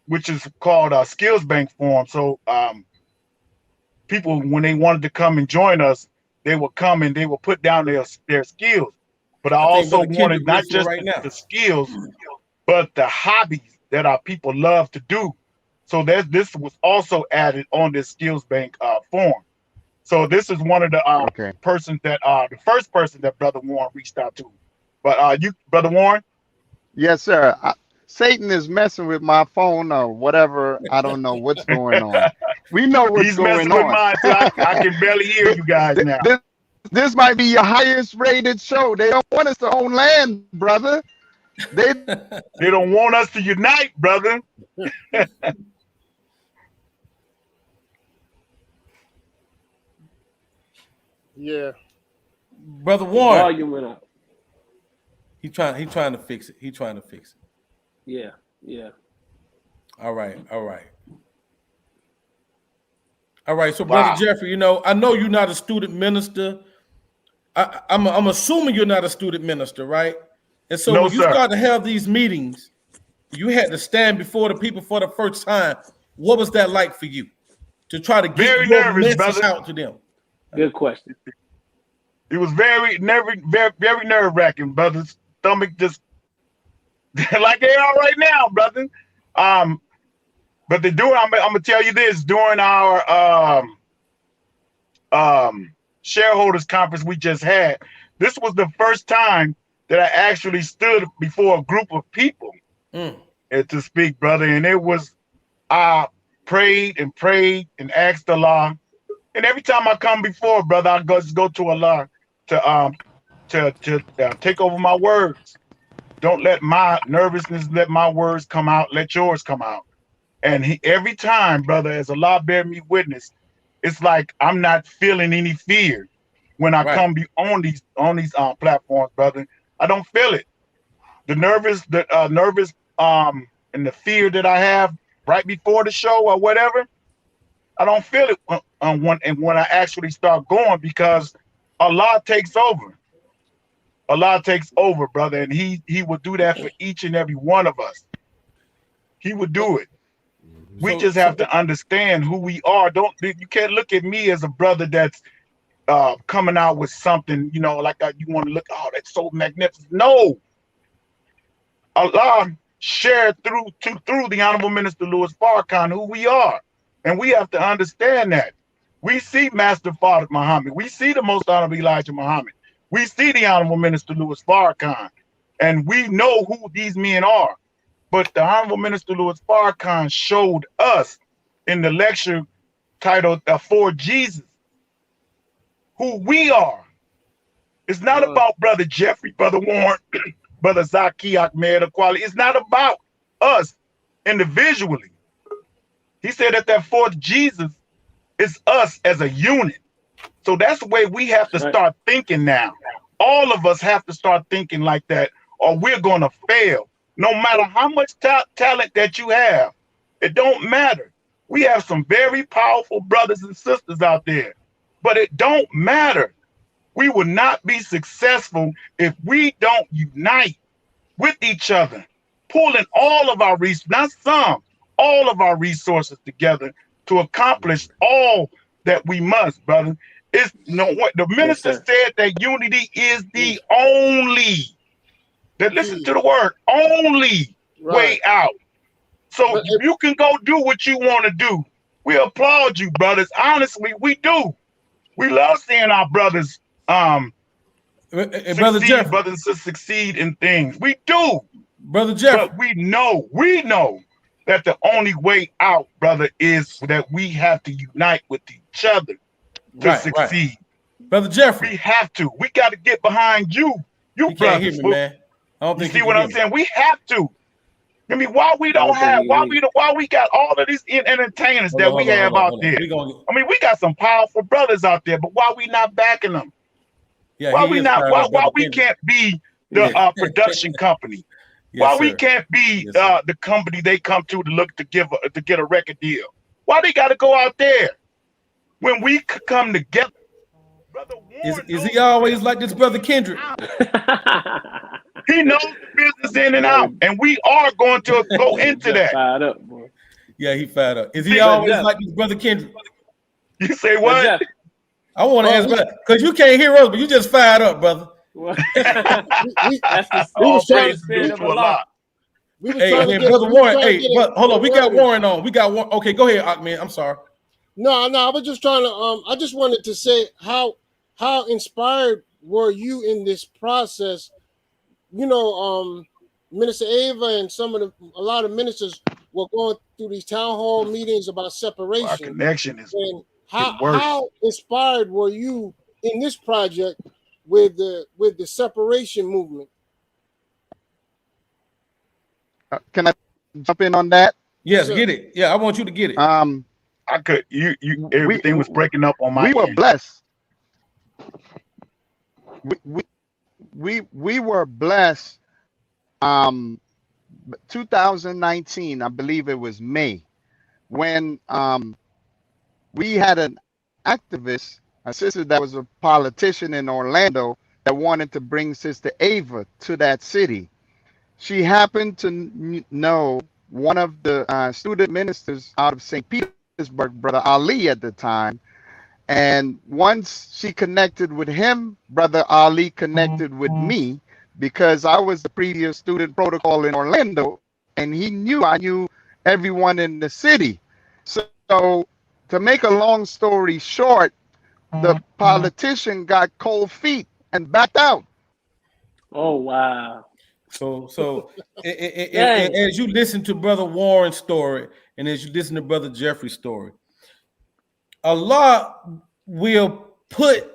which is called a skills bank form. So people, when they wanted to come and join us, they would come and they would put down their skills. But I also wanted not just the skills, but the hobbies that our people love to do. So this was also added on this skills bank form. So this is one of the persons that the first person that Brother Warren reached out to. But you, Brother Warren? Yes, sir. Satan is messing with my phone or whatever. I don't know what's going on. We know what's going on. He's messing with mine, so I can barely hear you guys now. This might be your highest rated show. They don't want us to own land, brother. They don't want us to unite, brother. Yeah. Brother Warren. Volume went up. He trying to fix it. He trying to fix it. Yeah. All right. So, Brother Jeffrey, I know you're not a student minister. I'm assuming you're not a student minister, right? And so when you start to have these meetings, you had to stand before the people for the first time. What was that like for you to try to get your message out to them? Good question. It was very nerve-wracking, brother. Stomach just like they are right now, brother. But I'm gonna tell you this: during our shareholders conference we just had, this was the first time that I actually stood before a group of people to speak, brother. And it was I prayed and asked Allah. And every time I come before, brother, I just go to Allah to take over my words. Don't let my nervousness, let my words come out. Let yours come out. And every time, brother, as Allah bear me witness, it's like I'm not feeling any fear when I come on these platforms, brother. I don't feel it. The nervous and the fear that I have right before the show or whatever, I don't feel it when I actually start going, because Allah takes over. Allah takes over, brother, and he will do that for each and every one of us. He would do it. We just have to understand who we are. You can't look at me as a brother that's coming out with something, you know, like you want to look, oh, that's so magnificent. No. Allah shared through the Honorable Minister Louis Farrakhan who we are. And we have to understand that. We see Master Father Muhammad. We see the Most Honorable Elijah Muhammad. We see the Honorable Minister Louis Farrakhan. And we know who these men are. But the Honorable Minister Louis Farrakhan showed us in the lecture titled For Jesus who we are. It's not about Brother Jeffrey, Brother Warren, Brother Zaki Ahmed Aquali. It's not about us individually. He said that fourth Jesus is us as a unit. So that's the way we have to start thinking now. All of us have to start thinking like that, or we're going to fail. No matter how much talent that you have, it don't matter. We have some very powerful brothers and sisters out there, but it don't matter. We will not be successful if we don't unite with each other, pulling all of our resources, not some, all of our resources together to accomplish all that we must, brother. It's what the minister said, that unity is the only, that listen to the word, only way out. So if you can go do what you want to do, we applaud you, brothers. Honestly, we do. We love seeing our brothers Brother Jeff, brothers to succeed in things. We do. Brother Jeff. But we know that the only way out, brother, is that we have to unite with each other to succeed. Brother Jeffrey. We have to. We got to get behind you. You brothers. Can't hear me, man. I don't think you see what I'm saying? We have to. I mean, why we got all of these entertainers that we have out there? I mean, we got some powerful brothers out there, but why we not backing them? Yeah, why we can't be the production company? Why we can't be the company they come to look to get a record deal? Why they got to go out there when we could come together? Brother Warren is he always like this, Brother Kendrick? He knows the business in and out, and we are going to go into that. Fired up, boy. Yeah, he fired up. Is he always like this, Brother Kendrick? You say what? I want to ask that because you can't hear us, but you just fired up, brother. That's the Brother Warren. Hey, but hold on, we got Warren on. Okay, go ahead, Ahmed. I'm sorry. No, I was just trying to. I just wanted to say how inspired were you in this process? You know, Minister Ava and a lot of ministers were going through these town hall meetings about separation. Our connection is. And how inspired were you in this project with the separation movement? Can I jump in on that? Yes, get it. Yeah, I want you to get it. I could. Everything was breaking up on my. We were blessed. We were blessed. 2019, I believe it was May, when we had an activist, a sister that was a politician in Orlando, that wanted to bring Sister Ava to that city. She happened to know one of the student ministers out of St. Petersburg, Brother Ali at the time. And once she connected with him, Brother Ali connected with me, because I was the previous student protocol in Orlando, and I knew everyone in the city. So to make a long story short, the politician got cold feet and backed out. Oh, wow. So as you listen to Brother Warren's story, and as you listen to Brother Jeffrey's story, Allah will put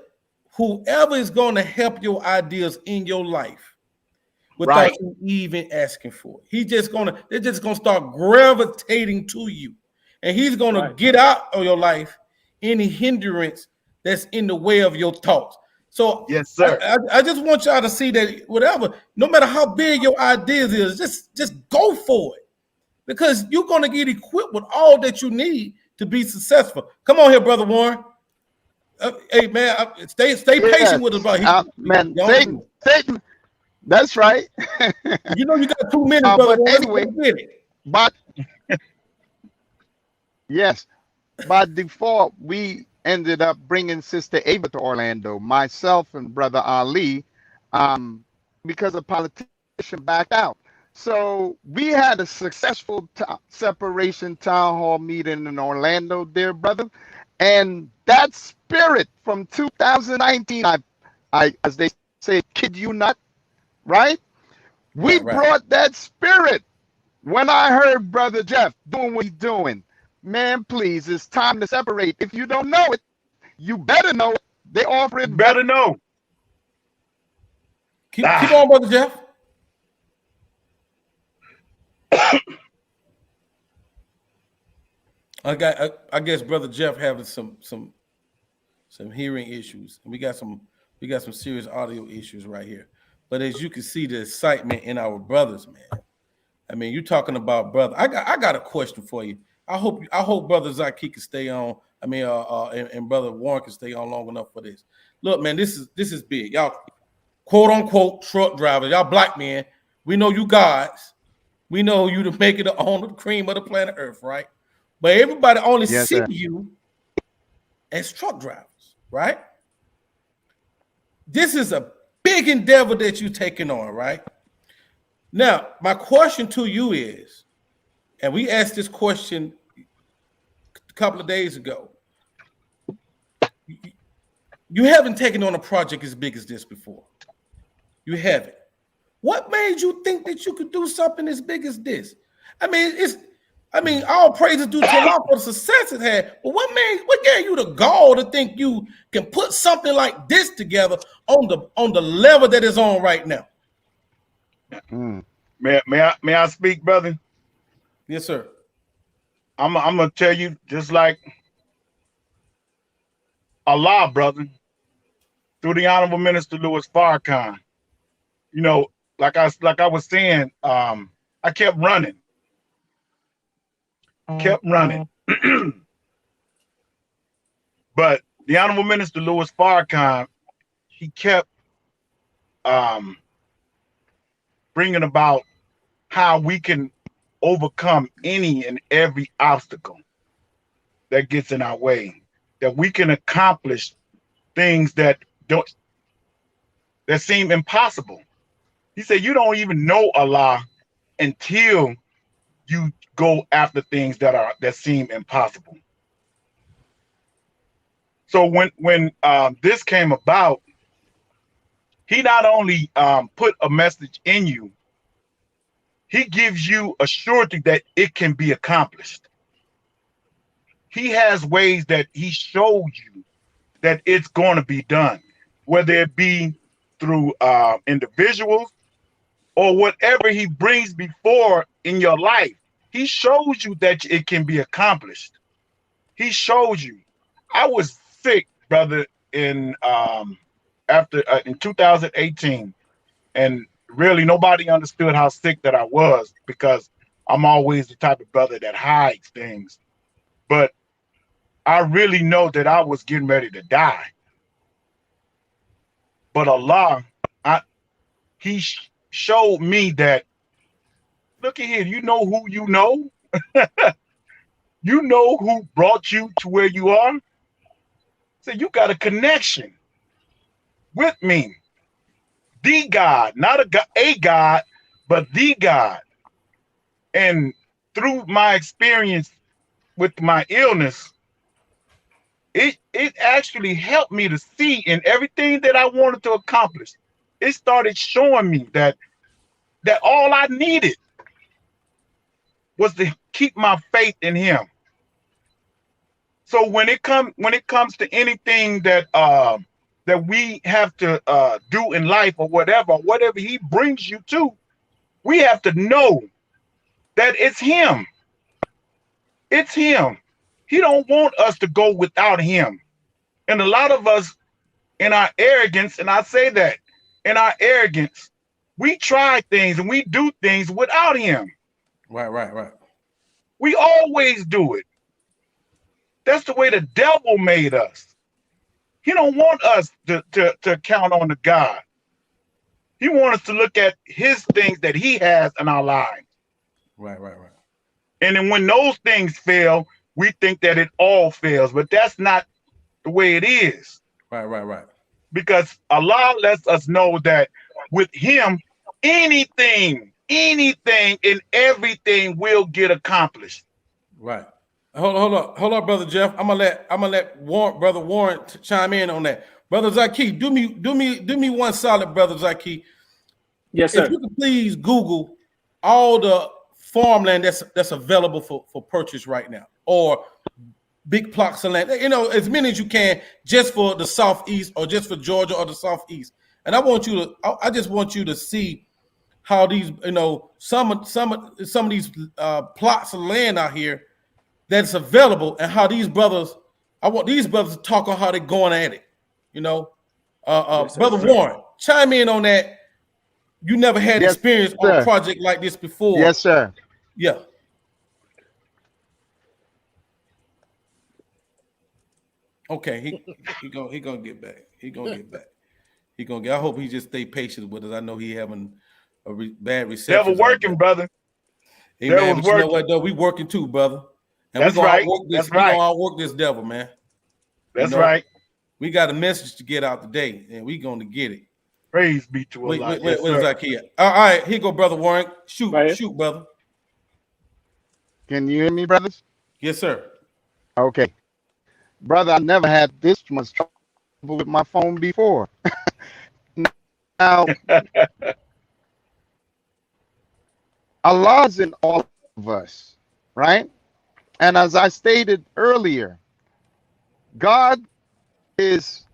whoever is going to help your ideas in your life without you even asking for it. They're just gonna start gravitating to you, and he's gonna get out of your life any hindrance that's in the way of your thoughts. So yes, sir. I just want y'all to see that whatever, no matter how big your ideas is, just go for it, because you're gonna get equipped with all that you need to be successful. Come on here, Brother Warren. Hey man, stay patient with us, bro. Man, Satan. That's right. You know you got 2 minutes, brother. But anyway, let's get it. but yes, by default, we ended up bringing Sister Ava to Orlando, myself and Brother Ali, because a politician backed out. So we had a successful separation town hall meeting in Orlando, dear brother. And that spirit from 2019, I as they say, kid you not, right? We brought that spirit. When I heard Brother Jeff doing what he's doing, man, please, it's time to separate. If you don't know it, you better know it. They offer it. Better know. Keep on, Brother Jeff. I guess Brother Jeff having some hearing issues. We got some serious audio issues right here. But as you can see, the excitement in our brothers, man. I mean, you're talking about brother. I got a question for you. I hope Brother JAKQ can stay on. I mean, and Brother Warren can stay on long enough for this. Look, man, this is big. Y'all, quote unquote, truck drivers. Y'all black men. We know you guys. We know you to make it on the cream of the planet Earth, right? But everybody only see you as truck drivers, right? This is a big endeavor that you're taking on, right? Now, my question to you is, and we asked this question a couple of days ago. You haven't taken on a project as big as this before. You haven't. What made you think that you could do something as big as this? I mean, all praises due to Allah for the success it had. But what gave you the gall to think you can put something like this together on the level that it's on right now? May I speak, brother? Yes, sir. I'm gonna tell you, just like Allah, brother, through the Honorable Minister Louis Farrakhan. You know, like I was saying, I kept running. But the Honorable Minister Louis Farrakhan, he kept bringing about how we can overcome any and every obstacle that gets in our way, that we can accomplish things that seem impossible. He said, you don't even know Allah until you go after things that seem impossible. So when this came about, he not only put a message in you, he gives you a surety that it can be accomplished. He has ways that he showed you that it's going to be done, whether it be through individuals or whatever he brings before in your life. He shows you that it can be accomplished. He showed you. I was sick, brother, in 2018, and really nobody understood how sick that I was, because I'm always the type of brother that hides things. But I really know that I was getting ready to die. But Allah, he showed me that, look at here, you know who you know? You know who brought you to where you are? So you got a connection with me. The God, not a God, but the God. And through my experience with my illness, it actually helped me to see in everything that I wanted to accomplish. It started showing me that all I needed was to keep my faith in him. So when it comes to anything that we have to do in life, or whatever he brings you to, we have to know that it's him. It's him. He don't want us to go without him. And a lot of us, in our arrogance, and I say that, in our arrogance, we try things and we do things without him. Right. We always do it. That's the way the devil made us. He don't want us to count on the God. He wants us to look at his things that he has in our lives. Right. And then when those things fail, we think that it all fails, but that's not the way it is. Right. Because Allah lets us know that with him, anything and everything will get accomplished. Right. Hold up, brother Jeff. I'm gonna let brother Warren chime in on that. Brother JAKQ, do me one solid, brother JAKQ. Yes, sir. If you could please Google all the farmland that's available for purchase right now, or big plots of land, as many as you can, just for the Southeast or just for Georgia or the Southeast. And I just want you to see how these, some of these plots of land out here that's available, and how these brothers, I want these brothers to talk on how they're going at it. Yes, Brother Warren, chime in on that. You never had Yes, experience sir. on a project like this before. Yes, sir. Yeah. Okay, he gonna get back. He gonna get back. I hope he just stay patient with us. I know he having a bad reception. Devil working, brother. Hey, Devil man, was but you know working. what though? We working too, brother. And That's we're gonna right. outwork this. That's We're right. gonna outwork this devil, man. That's right. We got a message to get out today, and we gonna get it. Praise be to Wait, Allah. where's Yes, sir. Zakia? All right, here go, brother Warren. Shoot, Right here. shoot, brother. Can you hear me, brothers? Yes, sir. Okay. Brother, I never had this much trouble with my phone before. Now, Allah's in all of us, right? And as I stated earlier, God is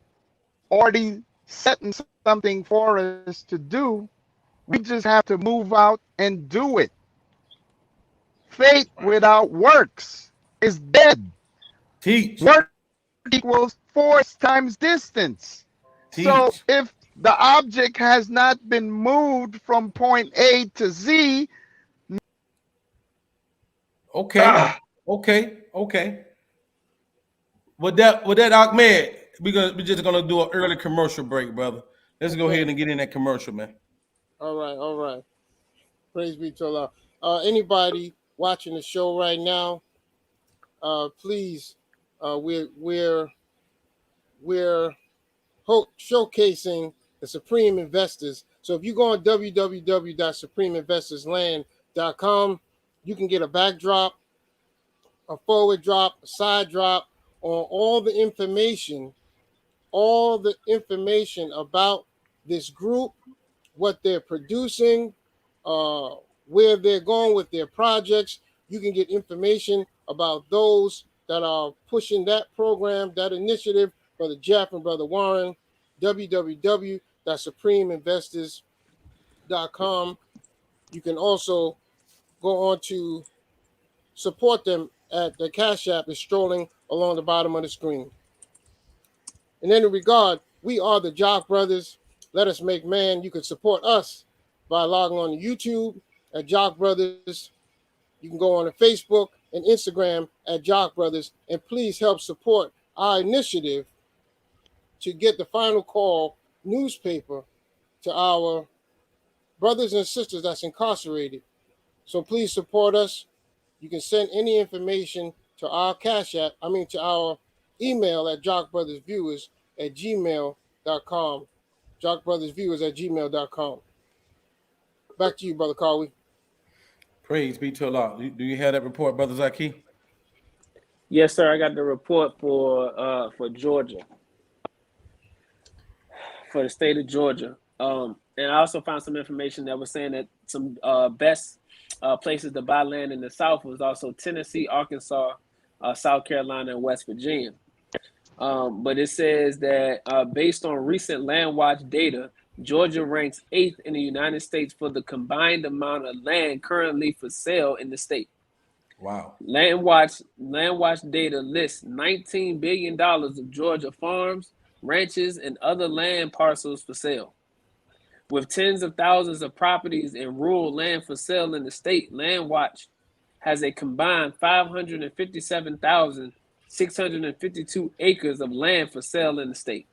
already setting something for us to do. We just have to move out and do it. Faith without works is dead. Teach. Work equals force times distance. So Teach. if the object has not been moved from point A to Z. Okay. With that, Ahmed, we're just gonna do an early commercial break, brother. Let's go ahead and get in that commercial, man. All right. Praise be to Allah. Anybody watching the show right now, please, we're showcasing the Supreme Investors. So if you go on www.supremeinvestorsland.com, you can get a backdrop, a forward drop, a side drop on all the information about this group, what they're producing, where they're going with their projects. You can get information about those that are pushing that program, that initiative, Brother Jeff and Brother Warren, www.supremeinvestors.com. You can also go on to support them at the Cash App is strolling along the bottom of the screen. In any regard, we are the JAKQ Brothers. Let us make man. You can support us by logging on to YouTube at JAKQ Brothers. You can go on to Facebook and Instagram at JAKQ Brothers. And please help support our initiative to get the Final Call newspaper to our brothers and sisters that's incarcerated. So please support us. You can send any information to our Cash App, to our email at JAKQBrothersViewers@gmail.com. JAKQBrothersViewers@gmail.com. Back to you, Brother Carly. Praise be to Allah. Do you have that report, brother Zaki? Yes, sir. I got the report for Georgia, for the state of Georgia. And I also found some information that was saying that some best places to buy land in the South was also Tennessee, Arkansas, South Carolina, and West Virginia. But it says that based on recent Land Watch data, Georgia ranks 8th in the United States for the combined amount of land currently for sale in the state. Wow. Land Watch data lists $19 billion of Georgia farms, ranches, and other land parcels for sale. With tens of thousands of properties and rural land for sale in the state, Land Watch has a combined 557,000 652 acres of land for sale in the state.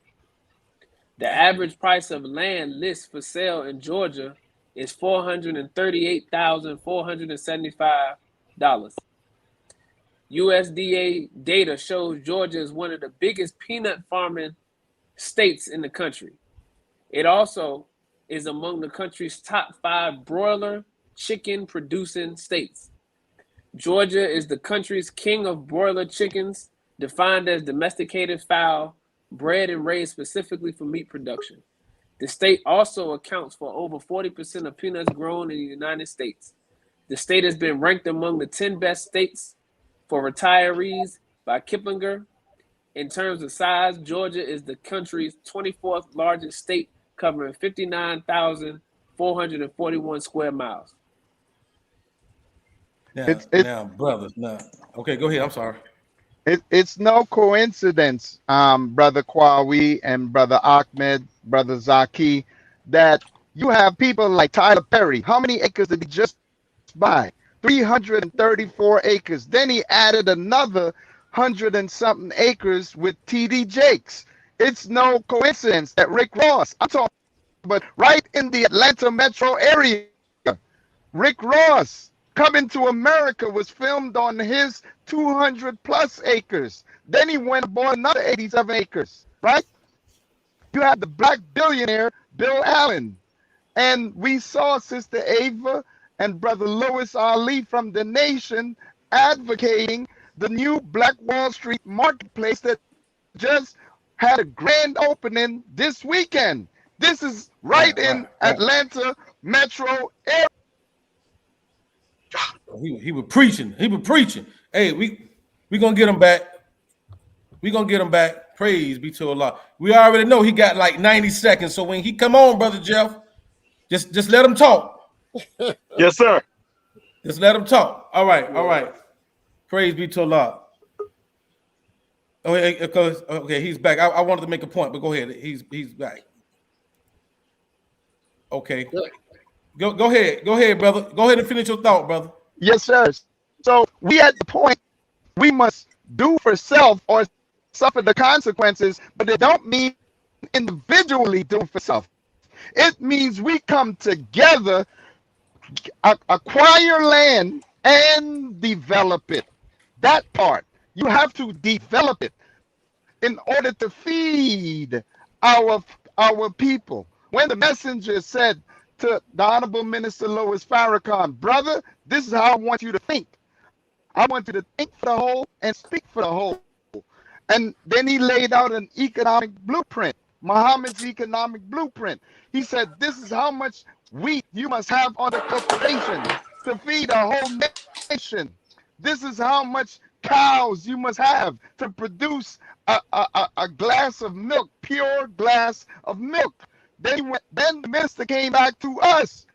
The average price of land list for sale in Georgia is $438,475. USDA data shows Georgia is one of the biggest peanut farming states in the country. It also is among the country's top 5 broiler chicken producing states. Georgia is the country's king of broiler chickens, defined as domesticated fowl, bred and raised specifically for meat production. The state also accounts for over 40% of peanuts grown in the United States. The state has been ranked among the 10 best states for retirees by Kiplinger. In terms of size, Georgia is the country's 24th largest state, covering 59,441 square miles. Now, brothers. Now, okay, go ahead. I'm sorry. It's no coincidence, Brother Kwawi and Brother Ahmed, Brother Zaki, that you have people like Tyler Perry. How many acres did he just buy? 334 acres. Then he added another 100 and something acres with TD Jakes. It's no coincidence that Rick Ross, I'm talking about right in the Atlanta metro area, Rick Ross, Coming to America was filmed on his 200 plus acres. Then he went and bought another 87 acres, right? You had the black billionaire, Bill Allen. And we saw Sister Ava and Brother Louis Ali from The Nation advocating the new Black Wall Street marketplace that just had a grand opening this weekend. This is right in Atlanta metro area. He was preaching. He was preaching. Hey, we gonna get him back. We gonna get him back. Praise be to Allah. We already know he got like 90 seconds. So when he come on, Brother Jeff, just let him talk. Yes, sir. Just let him talk. All right, all right. Praise be to Allah. Okay, he's back. I wanted to make a point, but go ahead. He's back. Okay. Go ahead. Go ahead, brother. Go ahead and finish your thought, brother. Yes, sir. So we at the point we must do for self or suffer the consequences, but it don't mean individually do for self. It means we come together, acquire land and develop it. That part, you have to develop it in order to feed our people. When the messenger said to the Honorable Minister Louis Farrakhan, brother, this is how I want you to think. I want you to think for the whole and speak for the whole. And then he laid out an economic blueprint, Muhammad's economic blueprint. He said, this is how much wheat you must have on the cultivation to feed a whole nation. This is how much cows you must have to produce a glass of milk, pure glass of milk. Then the minister came back to us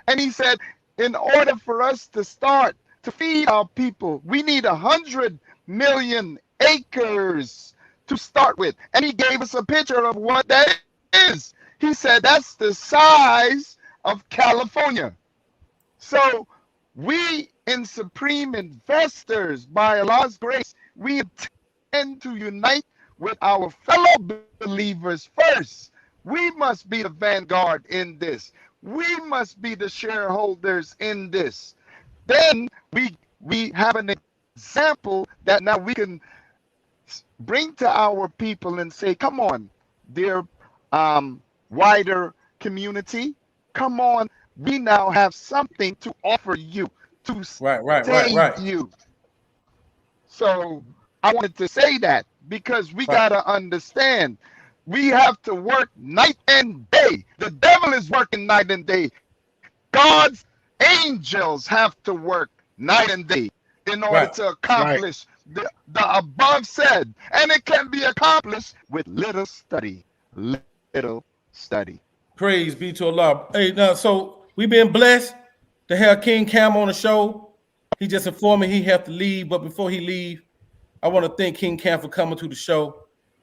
and he said, in order for us to start to feed our people, we need 100 million acres to start with. And he gave us a picture of what that is. He said, that's the size of California. So we in Supreme Investors, by Allah's grace, we intend to unite with our fellow believers first. We must be the vanguard in this. We must be the shareholders in this. Then we have an example that now we can bring to our people and say, come on, dear wider community, come on, we now have something to offer you, to save you. So I wanted to say that because we got to understand, we have to work night and day. The devil is working night and day. God's angels have to work night and day in order to accomplish the above said. And it can be accomplished with little study. Little study. Praise be to Allah. Hey, now, so we've been blessed to have King Cam on the show. He just informed me he have to leave, but before he leave, I want to thank King Cam for coming to the show.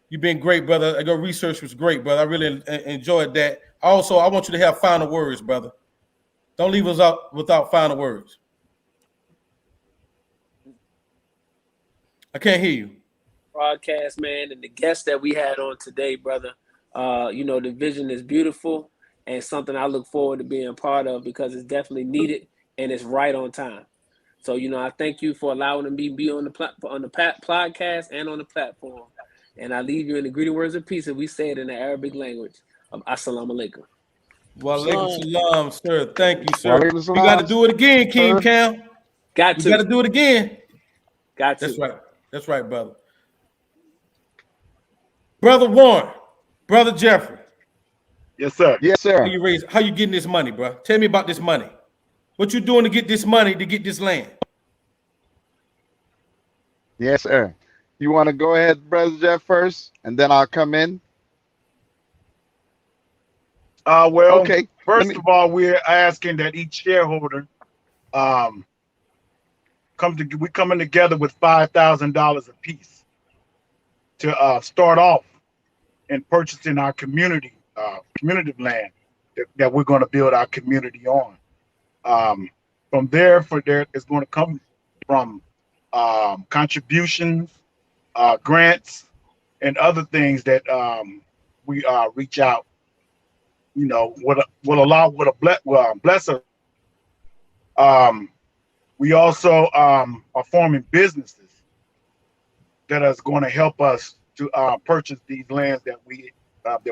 You've been great, brother. Your research was great, brother. I really enjoyed that. Also, I want you to have final words, brother. Don't leave us out without final words. I can't hear you. podcast, man, and the guests that we had on today, brother. The vision is beautiful and something I look forward to being a part of because it's definitely needed and it's right on time. So, I thank you for allowing me to be on the podcast and on the platform. And I leave you in the greeting words of peace, and we say it in the Arabic language of Assalamu alaikum. Walaikum salam, sir. Thank you, sir. Walaikum You got to salam, do it again, King sir. Cam. Got You to. got to do it again. Got to. That's right. That's right, brother. Brother Warren, Brother Jeffrey. Yes, sir. Yes, How sir. you getting this money, bro? Tell me about this money. What you doing to get this money to get this land? Yes, sir. You want to go ahead, Brother Jeff, first, and then I'll come in? Well, Okay. first of all, we're asking that each shareholder we're coming together with $5,000 apiece to start off in purchasing our community land that we're going to build our community on. From there, it's going to come from contributions, grants, and other things that we reach out. Will bless us. We also are forming businesses that is going to help us to purchase these lands that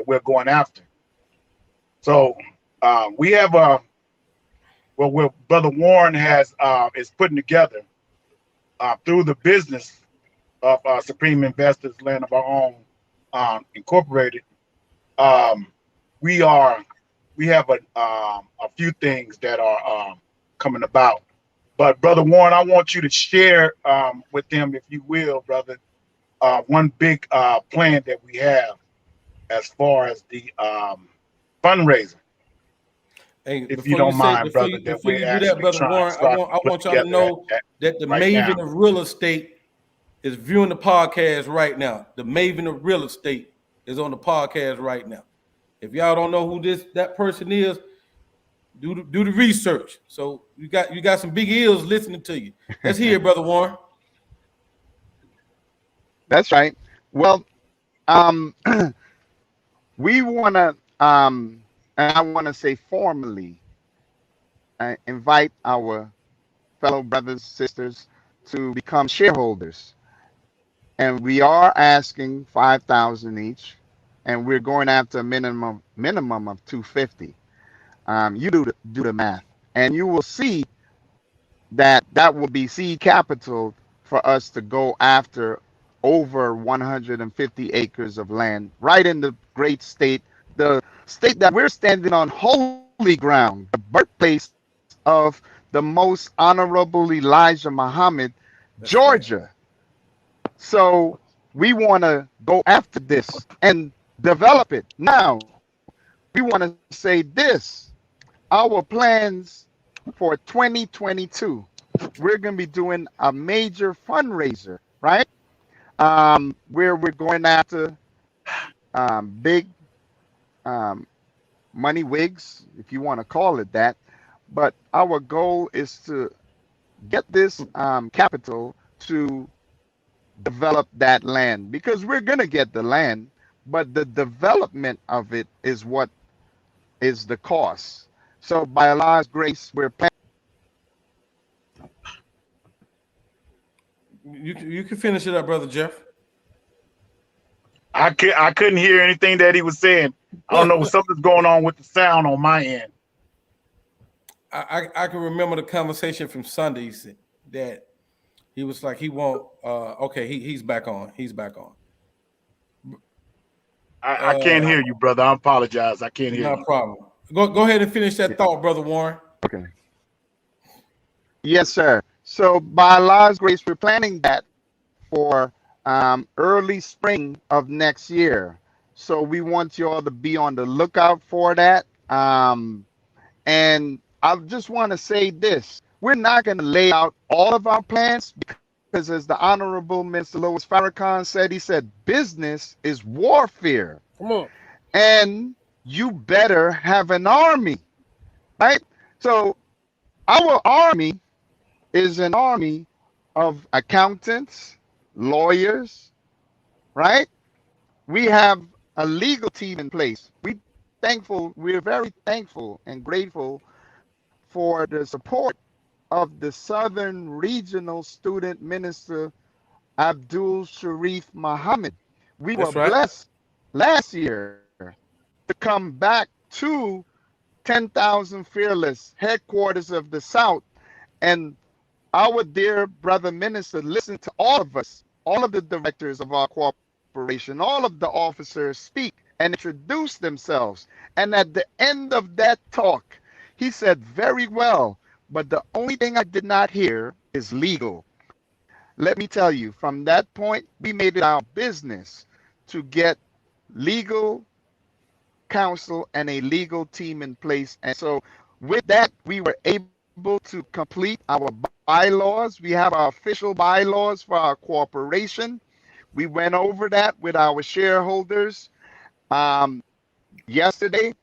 we're going after. So we have what Brother Warren is putting together through the business of Supreme Investors Land of Our Own Incorporated. We have a few things that are coming about. But Brother Warren, I want you to share with them, if you will, brother, one big plan that we have as far as the fundraiser. Hey, if you don't mind, brother, before you do that, Brother Warren, I want y'all to know that the Maven of Real Estate is viewing the podcast right now. The Maven of Real Estate is on the podcast right now. If y'all don't know who that person is, do the research. So you got some big ears listening to you. Let's hear it, Brother Warren. That's right. Well, we want to, and I want to say formally, invite our fellow brothers, sisters to become shareholders. And we are asking 5,000 each, and we're going after a minimum of 250. You do the math, and you will see that will be seed capital for us to go after over 150 acres of land right in the great state, the state that we're standing on holy ground, the birthplace of the most honorable Elijah Muhammad, That's Georgia. Right. So we want to go after this and develop it. Now, we want to say this. Our plans for 2022, we're going to be doing a major fundraiser, right? Where we're going after big money wigs, if you want to call it that. But our goal is to get this capital to develop that land, because we're going to get the land, but the development of it is what is the cost. So by Allah's grace, we're planning. You can finish it up, Brother Jeff. I couldn't hear anything that he was saying. I don't know, something's going on with the sound on my end. I can remember the conversation from Sundays that he was like, he won't. Okay, he's back on. He's back on. I can't hear you, brother. I apologize. I can't hear you. No problem. Go ahead and finish that thought, Brother Warren. Okay. Yes, sir. So by Allah's grace, we're planning that for early spring of next year. So we want you all to be on the lookout for that. And I just want to say this. We're not going to lay out all of our plans because, as the Honorable Mr. Louis Farrakhan said, he said, business is warfare. Come on. And you better have an army, right? So our army is an army of accountants, lawyers, right? We have a legal team in place. We're very thankful and grateful for the support of the Southern Regional Student Minister Abdul Sharif Muhammad. We were That's right. blessed last year to come back to 10,000 Fearless, headquarters of the South, and our dear brother minister listened to all of us, all of the directors of our corporation, all of the officers speak and introduce themselves. And at the end of that talk, he said, very well, but the only thing I did not hear is legal. Let me tell you, from that point, we made it our business to get legal counsel and a legal team in place. And so with that, we were able to complete our bylaws. We have our official bylaws for our corporation. We went over that with our shareholders yesterday,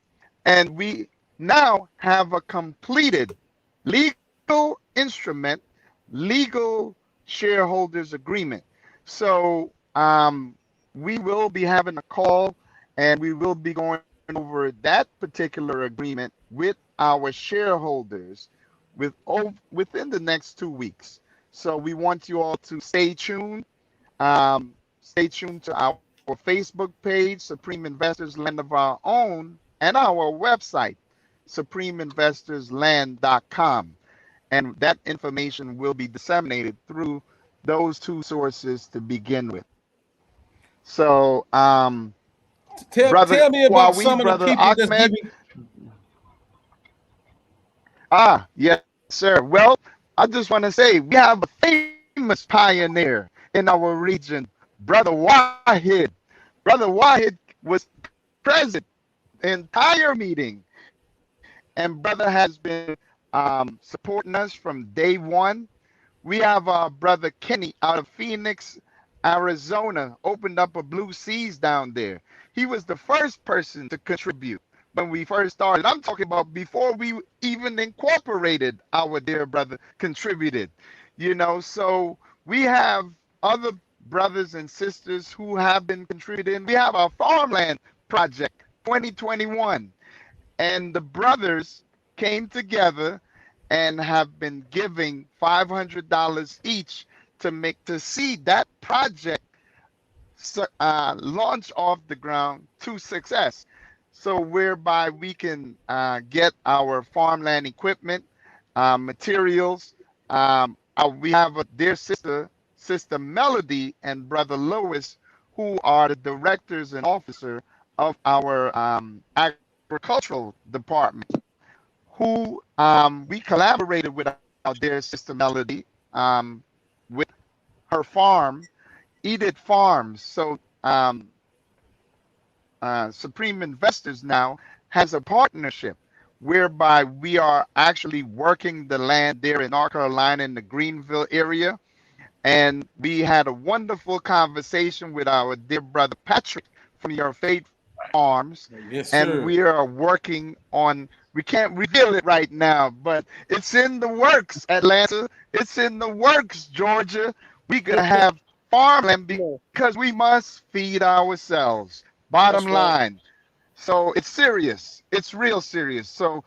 and we now have a completed legal instrument, legal shareholders agreement. So we will be having a call, and we will be going over that particular agreement with our shareholders within the next 2 weeks. So we want you all to stay tuned. Stay tuned to our Facebook page, Supreme Investors Land of Our Own, and our website, supremeinvestorsland.com. And that information will be disseminated through those two sources to begin with. So, brother Tell me about Kwawi, some of the brother people that's Ahmed. giving. Yes, sir. Well, I just want to say we have a famous pioneer in our region, Brother Wahid. Brother Wahid was present the entire meeting, and brother has been supporting us from day one. We have our brother Kenny out of Phoenix, Arizona, opened up a Blue Seas down there. He was the first person to contribute when we first started. I'm talking about before we even incorporated, our dear brother contributed. So we have other brothers and sisters who have been contributing. We have our farmland project 2021, and the brothers came together and have been giving $500 each to see that project launch off the ground to success. So whereby we can get our farmland equipment, materials. We have a dear sister Melody and brother Lois, who are the directors and officer of our agricultural department, who we collaborated with our dear sister Melody with her farm, Edith Farms. So Supreme Investors now has a partnership whereby we are actually working the land there in North Carolina in the Greenville area. And we had a wonderful conversation with our dear brother Patrick from Your Faith Farms. Yes, and sir. we are working on, we can't reveal it right now, but it's in the works, Atlanta. It's in the works, Georgia. We're going to have farmland because we must feed ourselves. Bottom That's right. line. So it's serious. It's real serious. So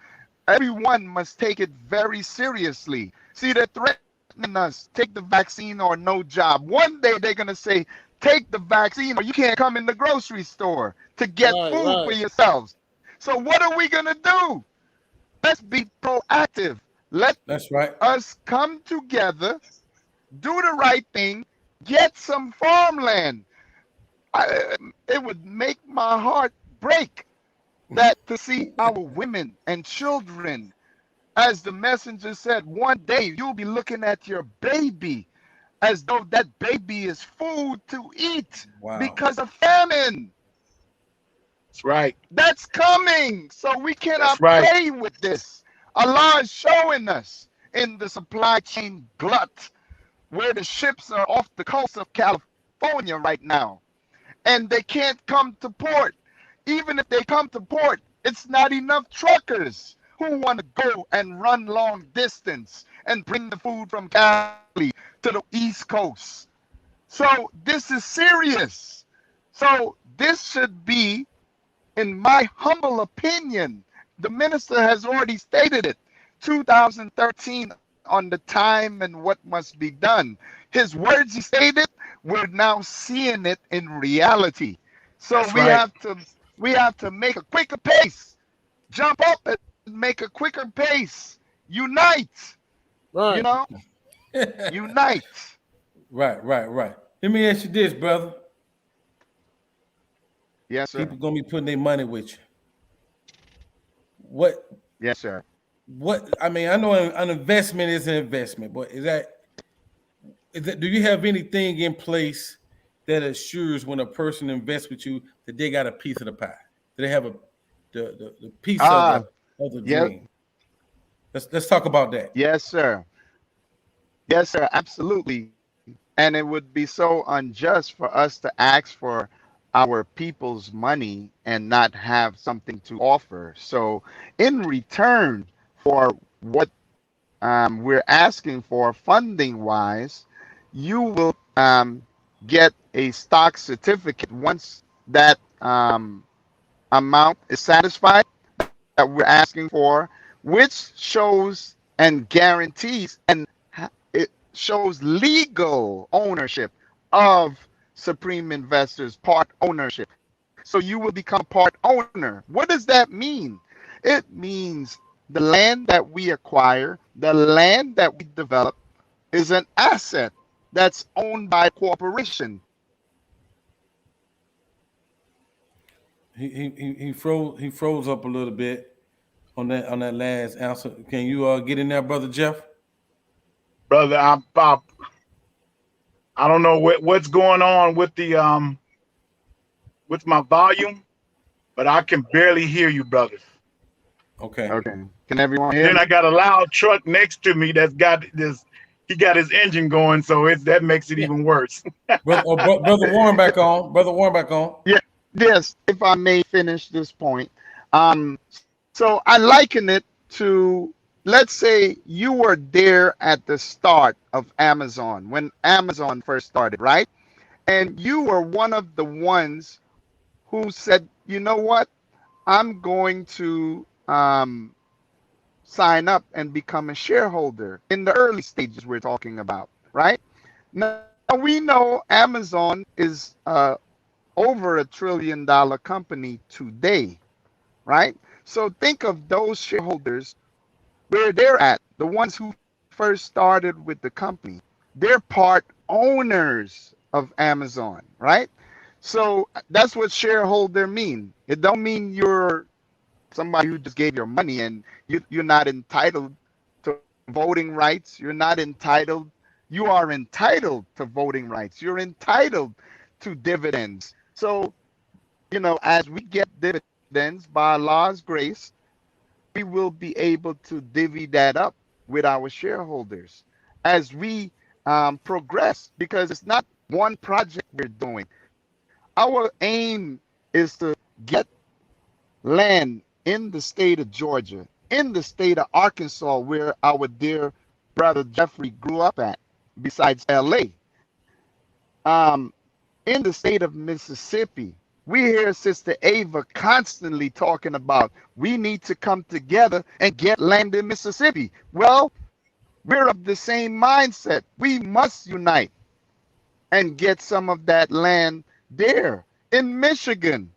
everyone must take it very seriously. See, they're threatening us. Take the vaccine or no job. One day they're going to say, take the vaccine or you can't come in the grocery store to get food for yourselves. So what are we going to do? Let's be proactive. That's right. Us come together, do the right thing, get some farmland. It would make my heart break that to see our women and children, as the messenger said, one day you'll be looking at your baby as though that baby is food to eat. Wow. Because of famine. That's right. That's coming. So we cannot play with this. Allah is showing us in the supply chain glut where the ships are off the coast of California right now. And they can't come to port. Even if they come to port, it's not enough truckers who want to go and run long distance and bring the food from Cali to the East Coast. So this is serious. So this should be, in my humble opinion, the minister has already stated it, 2013 on the time and what must be done. His words he stated, we're now seeing it in reality. So That's right. we have to make a quicker pace, jump up and make a quicker pace, unite, you Right. know, unite. Right. Let me ask you this, brother. Yes, sir. People gonna be putting their money with you. What? Yes, sir. What? I mean, I know an investment is an investment, but is that? Do you have anything in place that assures when a person invests with you that they got a piece of the pie? Do they have the piece of Ah, the yes, dream? Let's talk about that. yes, sir. Yes, sir. Absolutely. And it would be so unjust for us to ask for our people's money and not have something to offer. So, in return for what we're asking for funding wise, you will get a stock certificate once that amount is satisfied that we're asking for, which shows and guarantees and it shows legal ownership of Supreme Investors, part ownership. So you will become part owner. What does that mean? It means the land that we acquire, the land that we develop is an asset that's owned by a corporation. He froze up a little bit on that last answer. Can you get in there, brother Jeff? Brother, I don't know what's going on with my volume, but I can barely hear you, brother. Okay. Okay. Can everyone hear Then me? I got a loud truck next to me that's got this. He got his engine going, so that makes it Yeah. even worse. Brother Warren back on. Brother Warren back on. Yeah. Yes. If I may finish this point. Um, so I liken it to, let's say you were there at the start of Amazon when Amazon first started, right? And you were one of the ones who said, you know what? I'm going to sign up and become a shareholder in the early stages we're talking about, right? Now we know Amazon is over $1 trillion company today, right? So think of those shareholders where they're at, the ones who first started with the company. They're part owners of Amazon, right? So that's what shareholder mean. It don't mean you're somebody who just gave your money and you're not entitled to voting rights. You're not entitled. You are entitled to voting rights. You're entitled to dividends. So, as we get dividends by Allah's grace, we will be able to divvy that up with our shareholders as we progress, because it's not one project we're doing. Our aim is to get land in the state of Georgia, in the state of Arkansas, where our dear brother Jeffrey grew up at, besides LA, um, in the state of Mississippi. We hear Sister Ava constantly talking about we need to come together and get land in Mississippi. Well, we're of the same mindset. We must unite and get some of that land there in Michigan.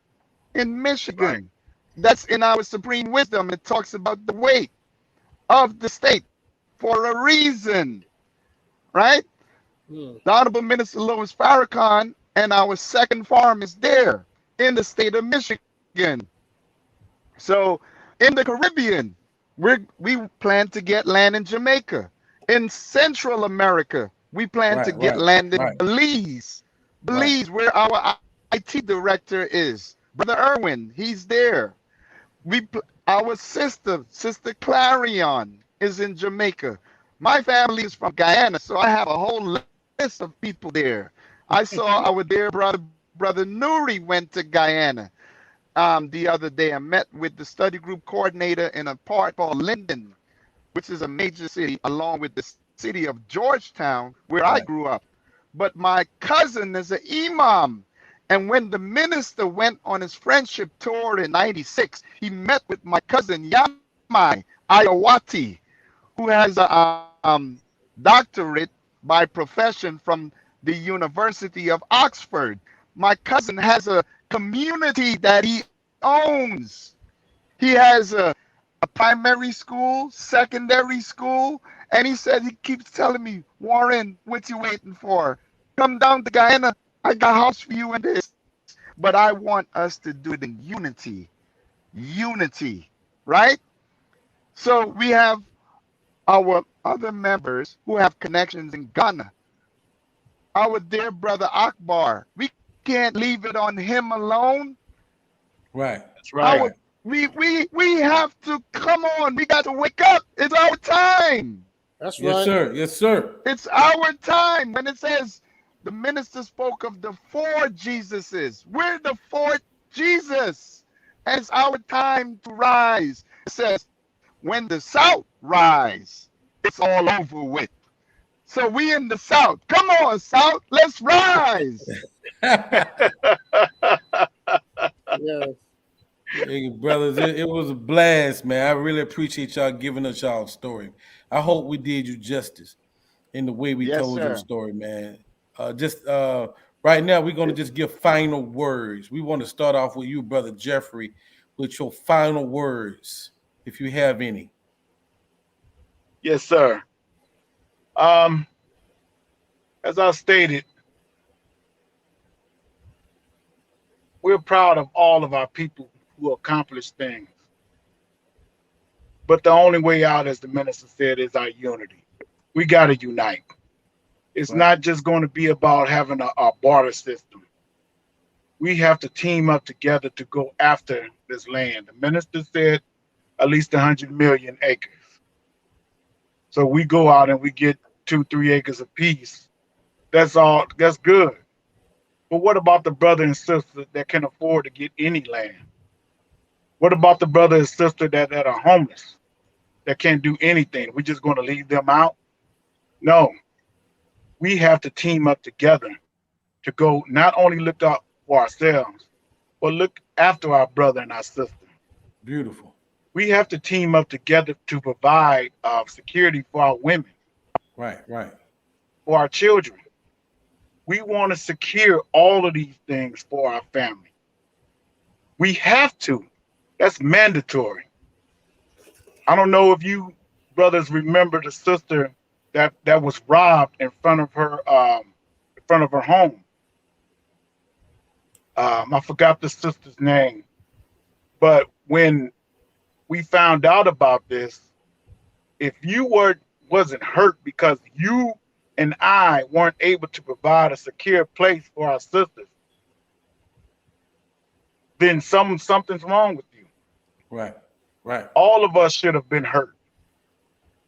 In Right. Michigan. That's in our supreme wisdom. It talks about the weight of the state for a reason, right? Hmm. The Honorable Minister Louis Farrakhan and our second farm is there in the state of Michigan. So in the Caribbean, we plan to get land in Jamaica. In Central America, we plan to Right, get right, land in right, Belize. right. Belize, where our IT director is. Brother Irwin, he's there. Our sister Clarion, is in Jamaica. My family is from Guyana, so I have a whole list of people there. I saw our dear brother Nuri went to Guyana the other day. I met with the study group coordinator in a part called Linden, which is a major city, along with the city of Georgetown, where I Right. grew up. But my cousin is an imam And when the minister went on his friendship tour in 96, he met with my cousin Yamai Ayawati, who has a doctorate by profession from the University of Oxford. My cousin has a community that he owns. He has a primary school, secondary school, and he said, he keeps telling me, Warren, what you waiting for? Come down to Guyana. I got a house for you and this. But I want us to do it in unity. Unity, right? So we have our other members who have connections in Ghana. Our dear brother Akbar, we can't leave it on him alone. Right. That's right. We have to, come on, we got to wake up. It's our time. That's Yes, right. sir. Yes, sir. It's our time. When it says the minister spoke of the 4 Jesuses, we're the 4th Jesus. And it's our time to rise. It says, when the South rise, it's all over with. So we in the South. Come on, South, let's rise. Yes. Hey, brothers, it was a blast, man. I really appreciate y'all giving us y'all story. I hope we did you justice in the way we Yes, told your sir. story, man. Right now, we're gonna just give final words. We want to start off with you, brother Jeffrey, with your final words, if you have any. Yes, sir. As I stated, we're proud of all of our people who accomplish things. But the only way out, as the minister said, is our unity. We got to unite. It's Right. not just going to be about having a barter system. We have to team up together to go after this land. The minister said at least 100 million acres. So we go out and we get 2-3 acres apiece. That's all. That's good. But what about the brother and sister that can afford to get any land? What about the brother and sister that are homeless, that can't do anything? We're just going to leave them out? No. We have to team up together to go not only look out for ourselves, but look after our brother and our sister. Beautiful. We have to team up together to provide security for our women, Right. Right. for our children. We want to secure all of these things for our family. We have to. That's mandatory. I don't know if you brothers remember the sister that was robbed in front of her home. I forgot the sister's name, but when we found out about this, if you wasn't hurt because you and I weren't able to provide a secure place for our sisters, then something's wrong with you. Right. Right. All of us should have been hurt.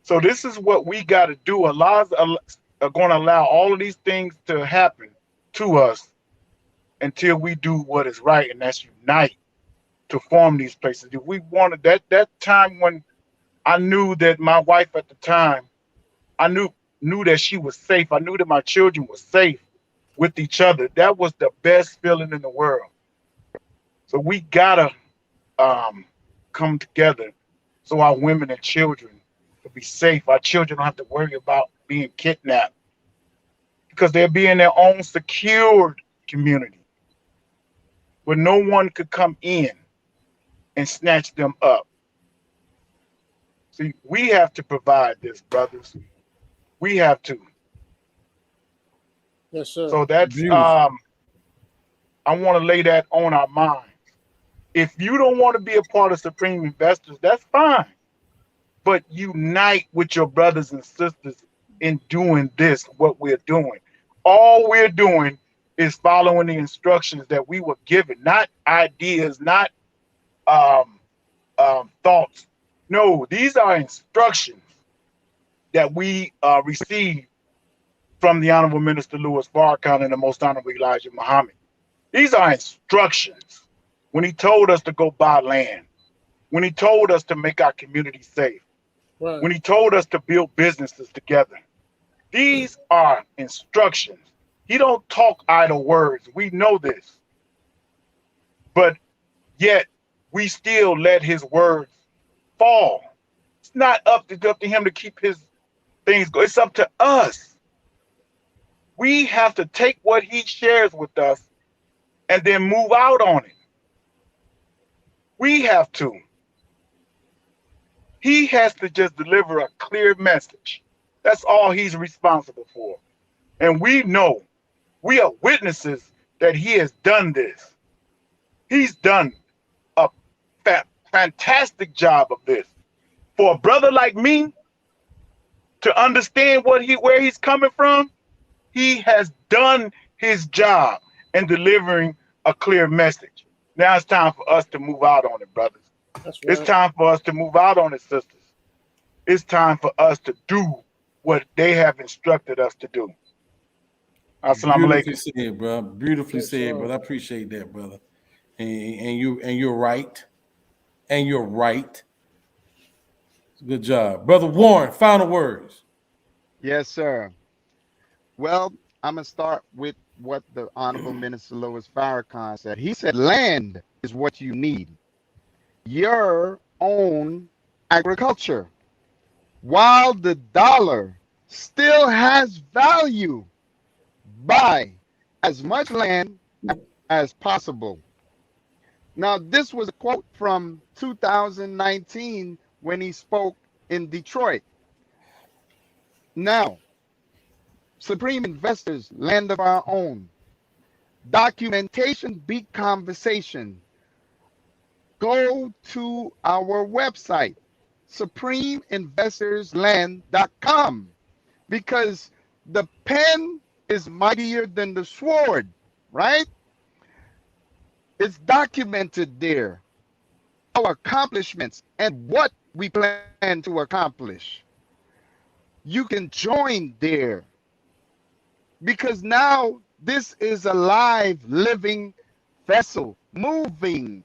So this is what we got to do. Allah's are going to allow all of these things to happen to us until we do what is right, and that's unite to form these places. If we wanted that time when I knew that my wife at the time, I knew that she was safe. I knew that my children were safe with each other. That was the best feeling in the world. So we gotta come together so our women and children will be safe. Our children don't have to worry about being kidnapped because they'll be in their own secured community where no one could come in and snatch them up. See, we have to provide this, brothers. We have to. Yes, sir. So that's Beautiful. I want to lay that on our minds. If you don't want to be a part of Supreme Investors, that's fine. But unite with your brothers and sisters in doing this, what we're doing. All we're doing is following the instructions that we were given, not ideas, not thoughts. No, these are instructions that we received from the Honorable Minister Louis Farrakhan and the Most Honorable Elijah Muhammad. These are instructions. When he told us to go buy land, when he told us to make our community safe, Right. when he told us to build businesses together. These are instructions. He don't talk idle words. We know this. but yet we still let his words fall. It's not up to him to keep his things going. It's up to us. We have to take what he shares with us and then move out on it. We have to. He has to just deliver a clear message. That's all he's responsible for. And we know, we are witnesses that he has done this. He's done a fantastic job of this. For a brother like me to understand where he's coming from, he has done his job in delivering a clear message. Now it's time for us to move out on it, brothers. That's right. It's time for us to move out on it, sisters. It's time for us to do what they have instructed us to do. Assalamu Beautifully alaikum. said, bro. Beautifully Yes, said, sir. brother. I appreciate that, brother. And you're right. And you're right. Good job, brother Warren. Final words. Yes, sir. Well, I'm going to start with what the Honorable Minister Louis Farrakhan said. He said, land is what you need. Your own agriculture. While the dollar still has value, buy as much land as possible. Now, this was a quote from 2019 when he spoke in Detroit. Now, Supreme Investors, land of our own. Documentation beat conversation. Go to our website, supremeinvestorsland.com, because the pen is mightier than the sword, right? It's documented there, our accomplishments and what we plan to accomplish. You can join there because now this is a live, living vessel moving,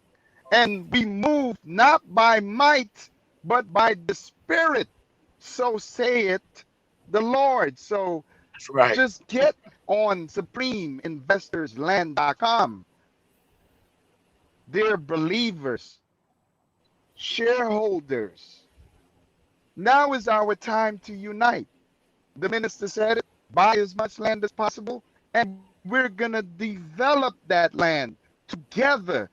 and we move not by might, but by the Spirit. So saith the Lord. So That's right. just get on supremeinvestorsland.com. Dear believers, shareholders, now is our time to unite. The minister said it, buy as much land as possible, and we're going to develop that land together.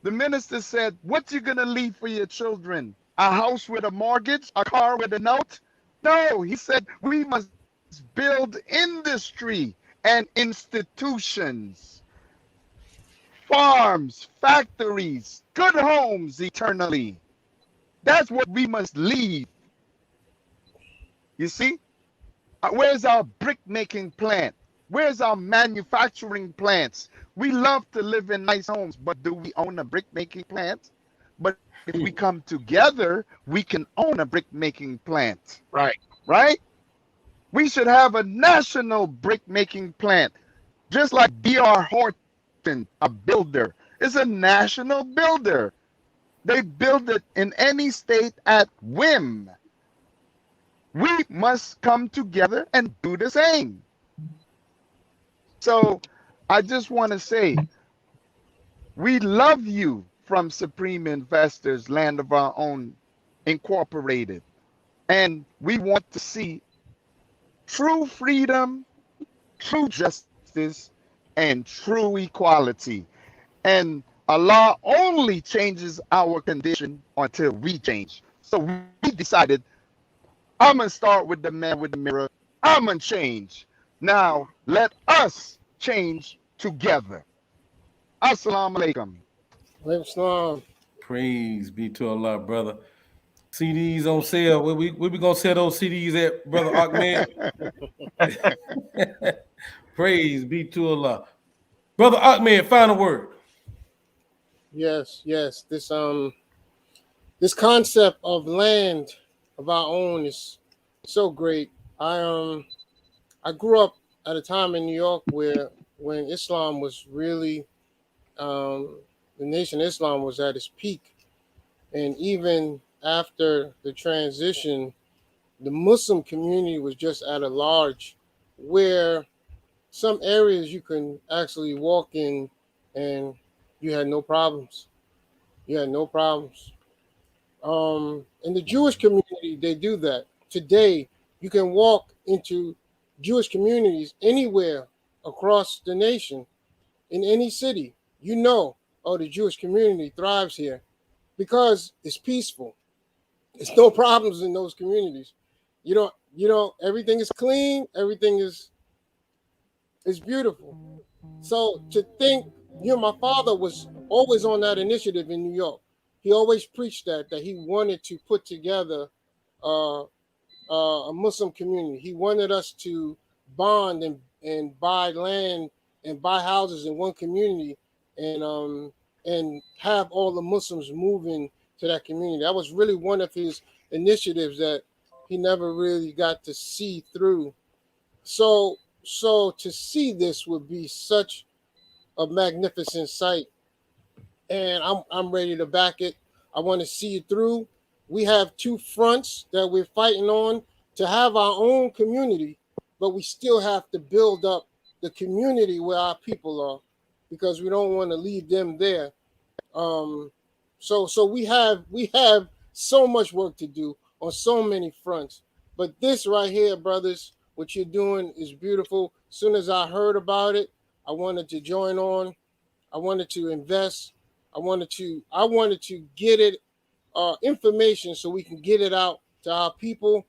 The minister said, what you going to leave for your children? A house with a mortgage? A car with a note? No, he said, we must build industry and institutions, farms, factories, good homes eternally. That's what we must leave. You see? Where's our brick making plant? Where's our manufacturing plants? We love to live in nice homes, but do we own a brick making plant? But if we come together, we can own a brick making plant. Right. Right? We should have a national brick making plant, just like D.R. Horton, a builder, is a national builder. They build it in any state at whim. We must come together and do the same. So I just want to say, we love you from Supreme Investors, Land of Our Own Incorporated. And we want to see true freedom, true justice, and true equality. And Allah only changes our condition until we change. So we decided, I'm going to start with the man with the mirror. I'm going to change. Now, let us change together. Assalamu alaikum. Alaikum salam. Praise be to Allah, brother. CDs on sale. Where we gonna sell those CDs at, brother Ahmed? Praise be to Allah, brother Ahmed. Final word. Yes, yes. This concept of land of our own is so great. I grew up at a time in New York when Islam was really the Nation of Islam was at its peak, and even after the transition, the Muslim community was just at a large, where some areas you can actually walk in and You had no problems. You had no problems. In the Jewish community, they do that. Today, you can walk into Jewish communities anywhere across the nation, in any city. You know, oh, the Jewish community thrives here because it's peaceful. There's no problems in those communities. Everything is clean, everything is beautiful. So to think, my father was always on that initiative in New York. He always preached that he wanted to put together uh, a Muslim community. He wanted us to bond and buy land and buy houses in one community, and have all the Muslims moving to that community. That was really one of his initiatives that he never really got to see through. So to see this would be such a magnificent sight, and I'm ready to back it. I want to see it through. We have two fronts that we're fighting on to have our own community, but we still have to build up the community where our people are, because we don't want to leave them there. So we have so much work to do on so many fronts. But this right here, brothers, what you're doing is beautiful. As soon as I heard about it, I wanted to join on. I wanted to invest. I wanted to get it information so we can get it out to our people,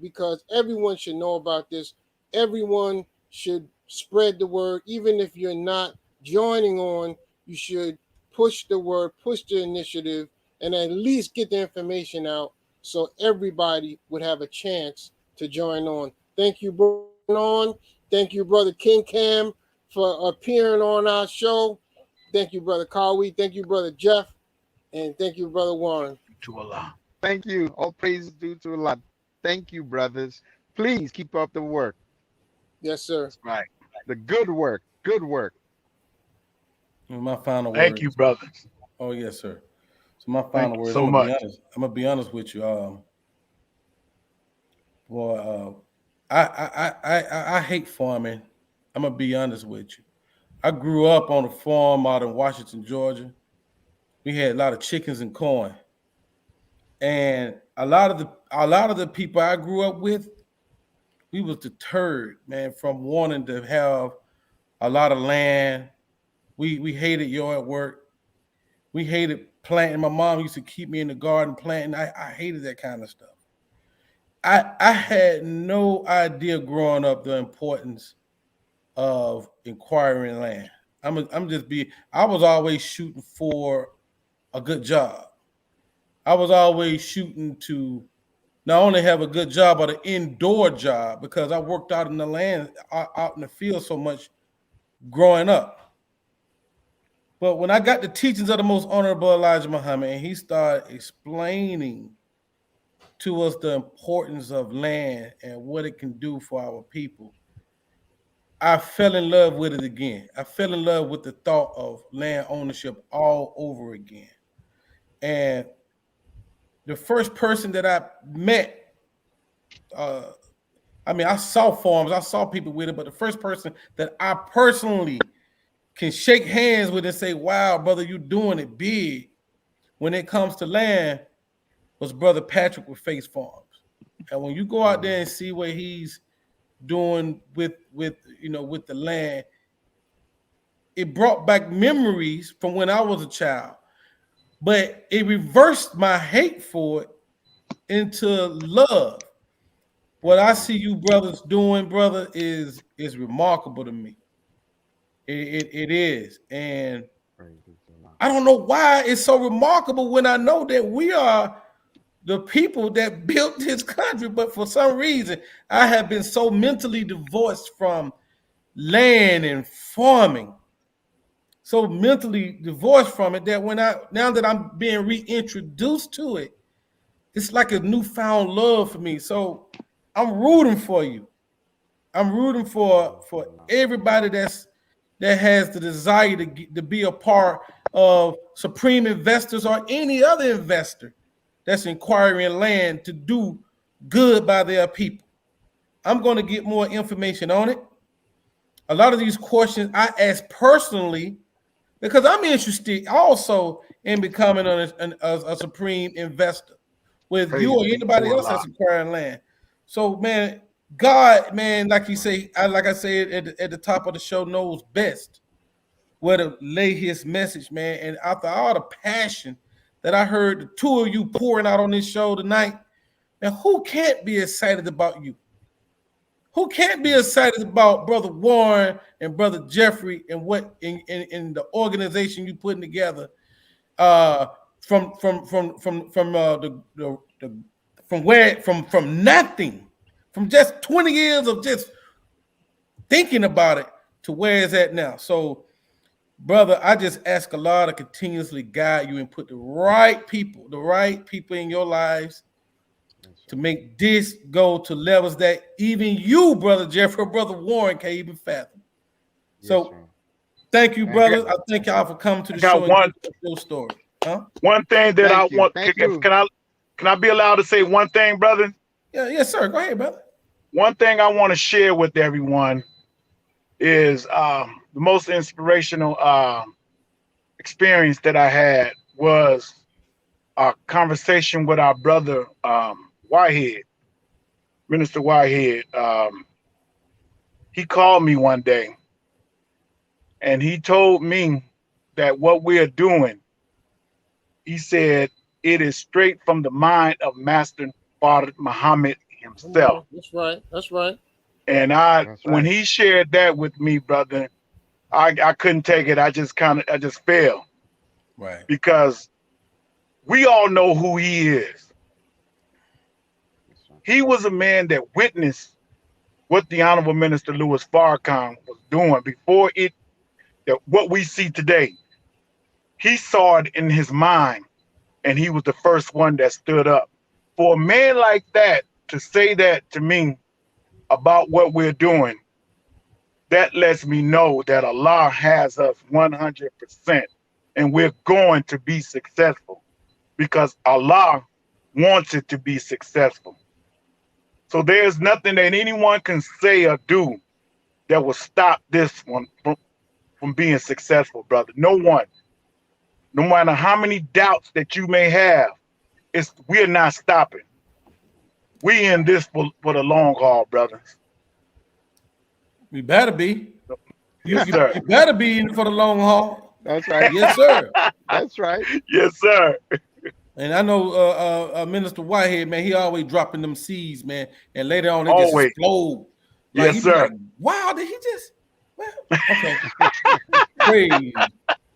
because everyone should know about this. Everyone should spread the word. Even if you're not joining on, you should push the word, push the initiative, and at least get the information out so everybody would have a chance to join on. Thank you, brother. Thank you, brother King Cam, for appearing on our show. Thank you, brother Kawi. Thank you, brother Jeff. And thank you, brother Warren. To Allah. Thank you. All praise due to Allah. Thank you, brothers. Please keep up the work. Yes, sir. Right. The good work. Good work. My final Thank words. you, brothers. Oh yes, sir. So my Thank final you words. so I'm gonna much. be honest. I'm gonna be honest with you. Boy, I hate farming. I'm gonna be honest with you. I grew up on a farm out in Washington, Georgia. We had a lot of chickens and corn, and a lot of the people I grew up with, we was deterred, man, from wanting to have a lot of land. We hated yard work. We hated planting. My mom used to keep me in the garden planting. I hated that kind of stuff. I had no idea growing up the importance of acquiring land. I was always shooting for a good job. I was always shooting to not only have a good job, but an indoor job, because I worked out in the land, out in the field so much growing up. But when I got the teachings of the most honorable Elijah Muhammad, and he started explaining to us the importance of land and what it can do for our people, I fell in love with it again. I fell in love with the thought of land ownership all over again. And the first person that I met, I saw farms, I saw people with it, but the first person that I personally can shake hands with and say, wow, brother, you're doing it big when it comes to land, was Brother Patrick with Face Farms. And when you go out there and see what he's doing with the land, it brought back memories from when I was a child, but it reversed my hate for it into love. What I see you brothers doing, brother, is remarkable to me. It is, and I don't know why it's so remarkable when I know that we are the people that built this country, but for some reason I have been so mentally divorced from land and farming, so mentally divorced from it, that now that I'm being reintroduced to it, it's like a newfound love for me. So I'm rooting for you. I'm rooting for everybody that has the desire to be a part of Supreme Investors or any other investor that's acquiring land to do good by their people. I'm going to get more information on it. A lot of these questions I ask personally because I'm interested also in becoming a supreme investor with Praise you or be anybody to else Allah. that's acquiring land. So, man, God, man, like you say, like I said at the top of the show, knows best where to lay his message, man. And after all the passion that I heard the two of you pouring out on this show tonight, man, who can't be excited about you? Who can't be excited about Brother Warren and Brother Jeffrey and what in the organization you putting together? From nothing, from just 20 years of just thinking about it to where it's at now. So, brother, I just ask Allah to continuously guide you and put the right people in your lives to make this go to levels that even you, Brother Jeffrey, or Brother Warren, can't even fathom. So, thank you, brothers. I thank y'all for coming to the show and your story. Huh? One thing that I want, can I be allowed to say one thing, brother? Yeah, yes, sir. Go ahead, brother. One thing I want to share with everyone is the most inspirational experience that I had was a conversation with our brother Whitehead, Minister Whitehead. He called me one day and he told me that what we are doing, he said, it is straight from the mind of Master Father Muhammad himself. That's right. That's right. And when he shared that with me, brother, I couldn't take it. I just fell. Right. Because we all know who he is. He was a man that witnessed what the Honorable Minister Louis Farrakhan was doing before what we see today. He saw it in his mind, and he was the first one that stood up. For a man like that to say that to me about what we're doing, that lets me know that Allah has us 100%, and we're going to be successful because Allah wants it to be successful. So there's nothing that anyone can say or do that will stop this one from being successful, brother. No one. No matter how many doubts that you may have, we're not stopping. We in this for the long haul, brothers. We better be. Yes, sir. You better be in for the long haul. That's right. Yes, sir. That's right. Yes, sir. And I know Minister Whitehead, man, he always dropping them seeds, man. And later on, they just Always. explode. Like, Yes, sir. Like, wow, did he just? Well, okay.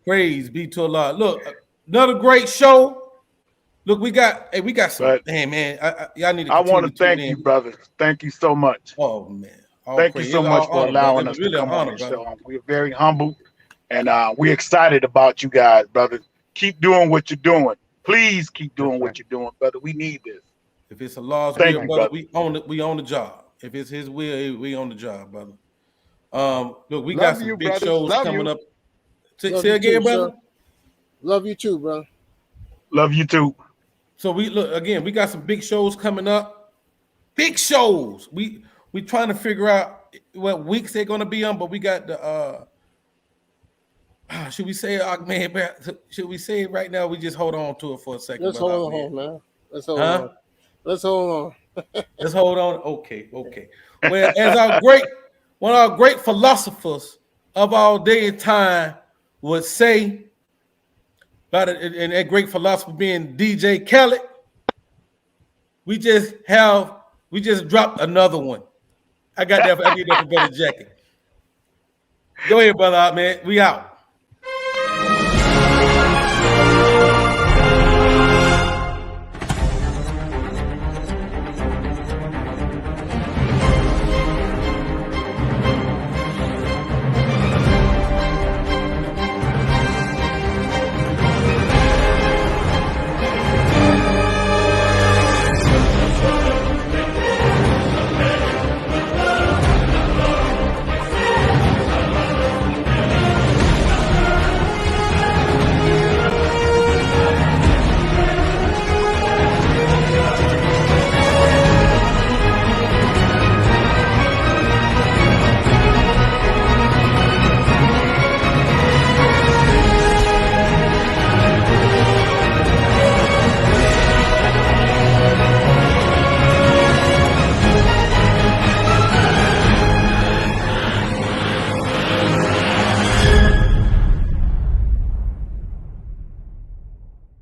Praise be to Allah. Look, another great show. Look, we got some. Man, y'all need to. I want to thank you, brothers. Thank you so much. Oh man. Thank you so much for allowing us to come on the show. We're very humble, and we're excited about you guys, brother. Keep doing what you're doing. Please keep doing what you're doing, brother. We need this. If it's Allah's will, brother, we own it. We own the job. If it's His will, we own the job, brother. Look, we got some big shows coming up. Say again, brother. Love you too, brother. Love you too. So we got some big shows coming up. Big shows. We trying to figure out what weeks they're gonna be on, but we got the should we say man? Should we say it right now? We just hold on to it for a second. Let's hold on, man. Let's hold on. Let's hold on. Let's hold on. Okay. Well, as one of our great philosophers of our day and time would say, about it, and that great philosopher being DJ Khaled, we just dropped another one. I need that for Brother Jackie. Go ahead, brother, man. We out.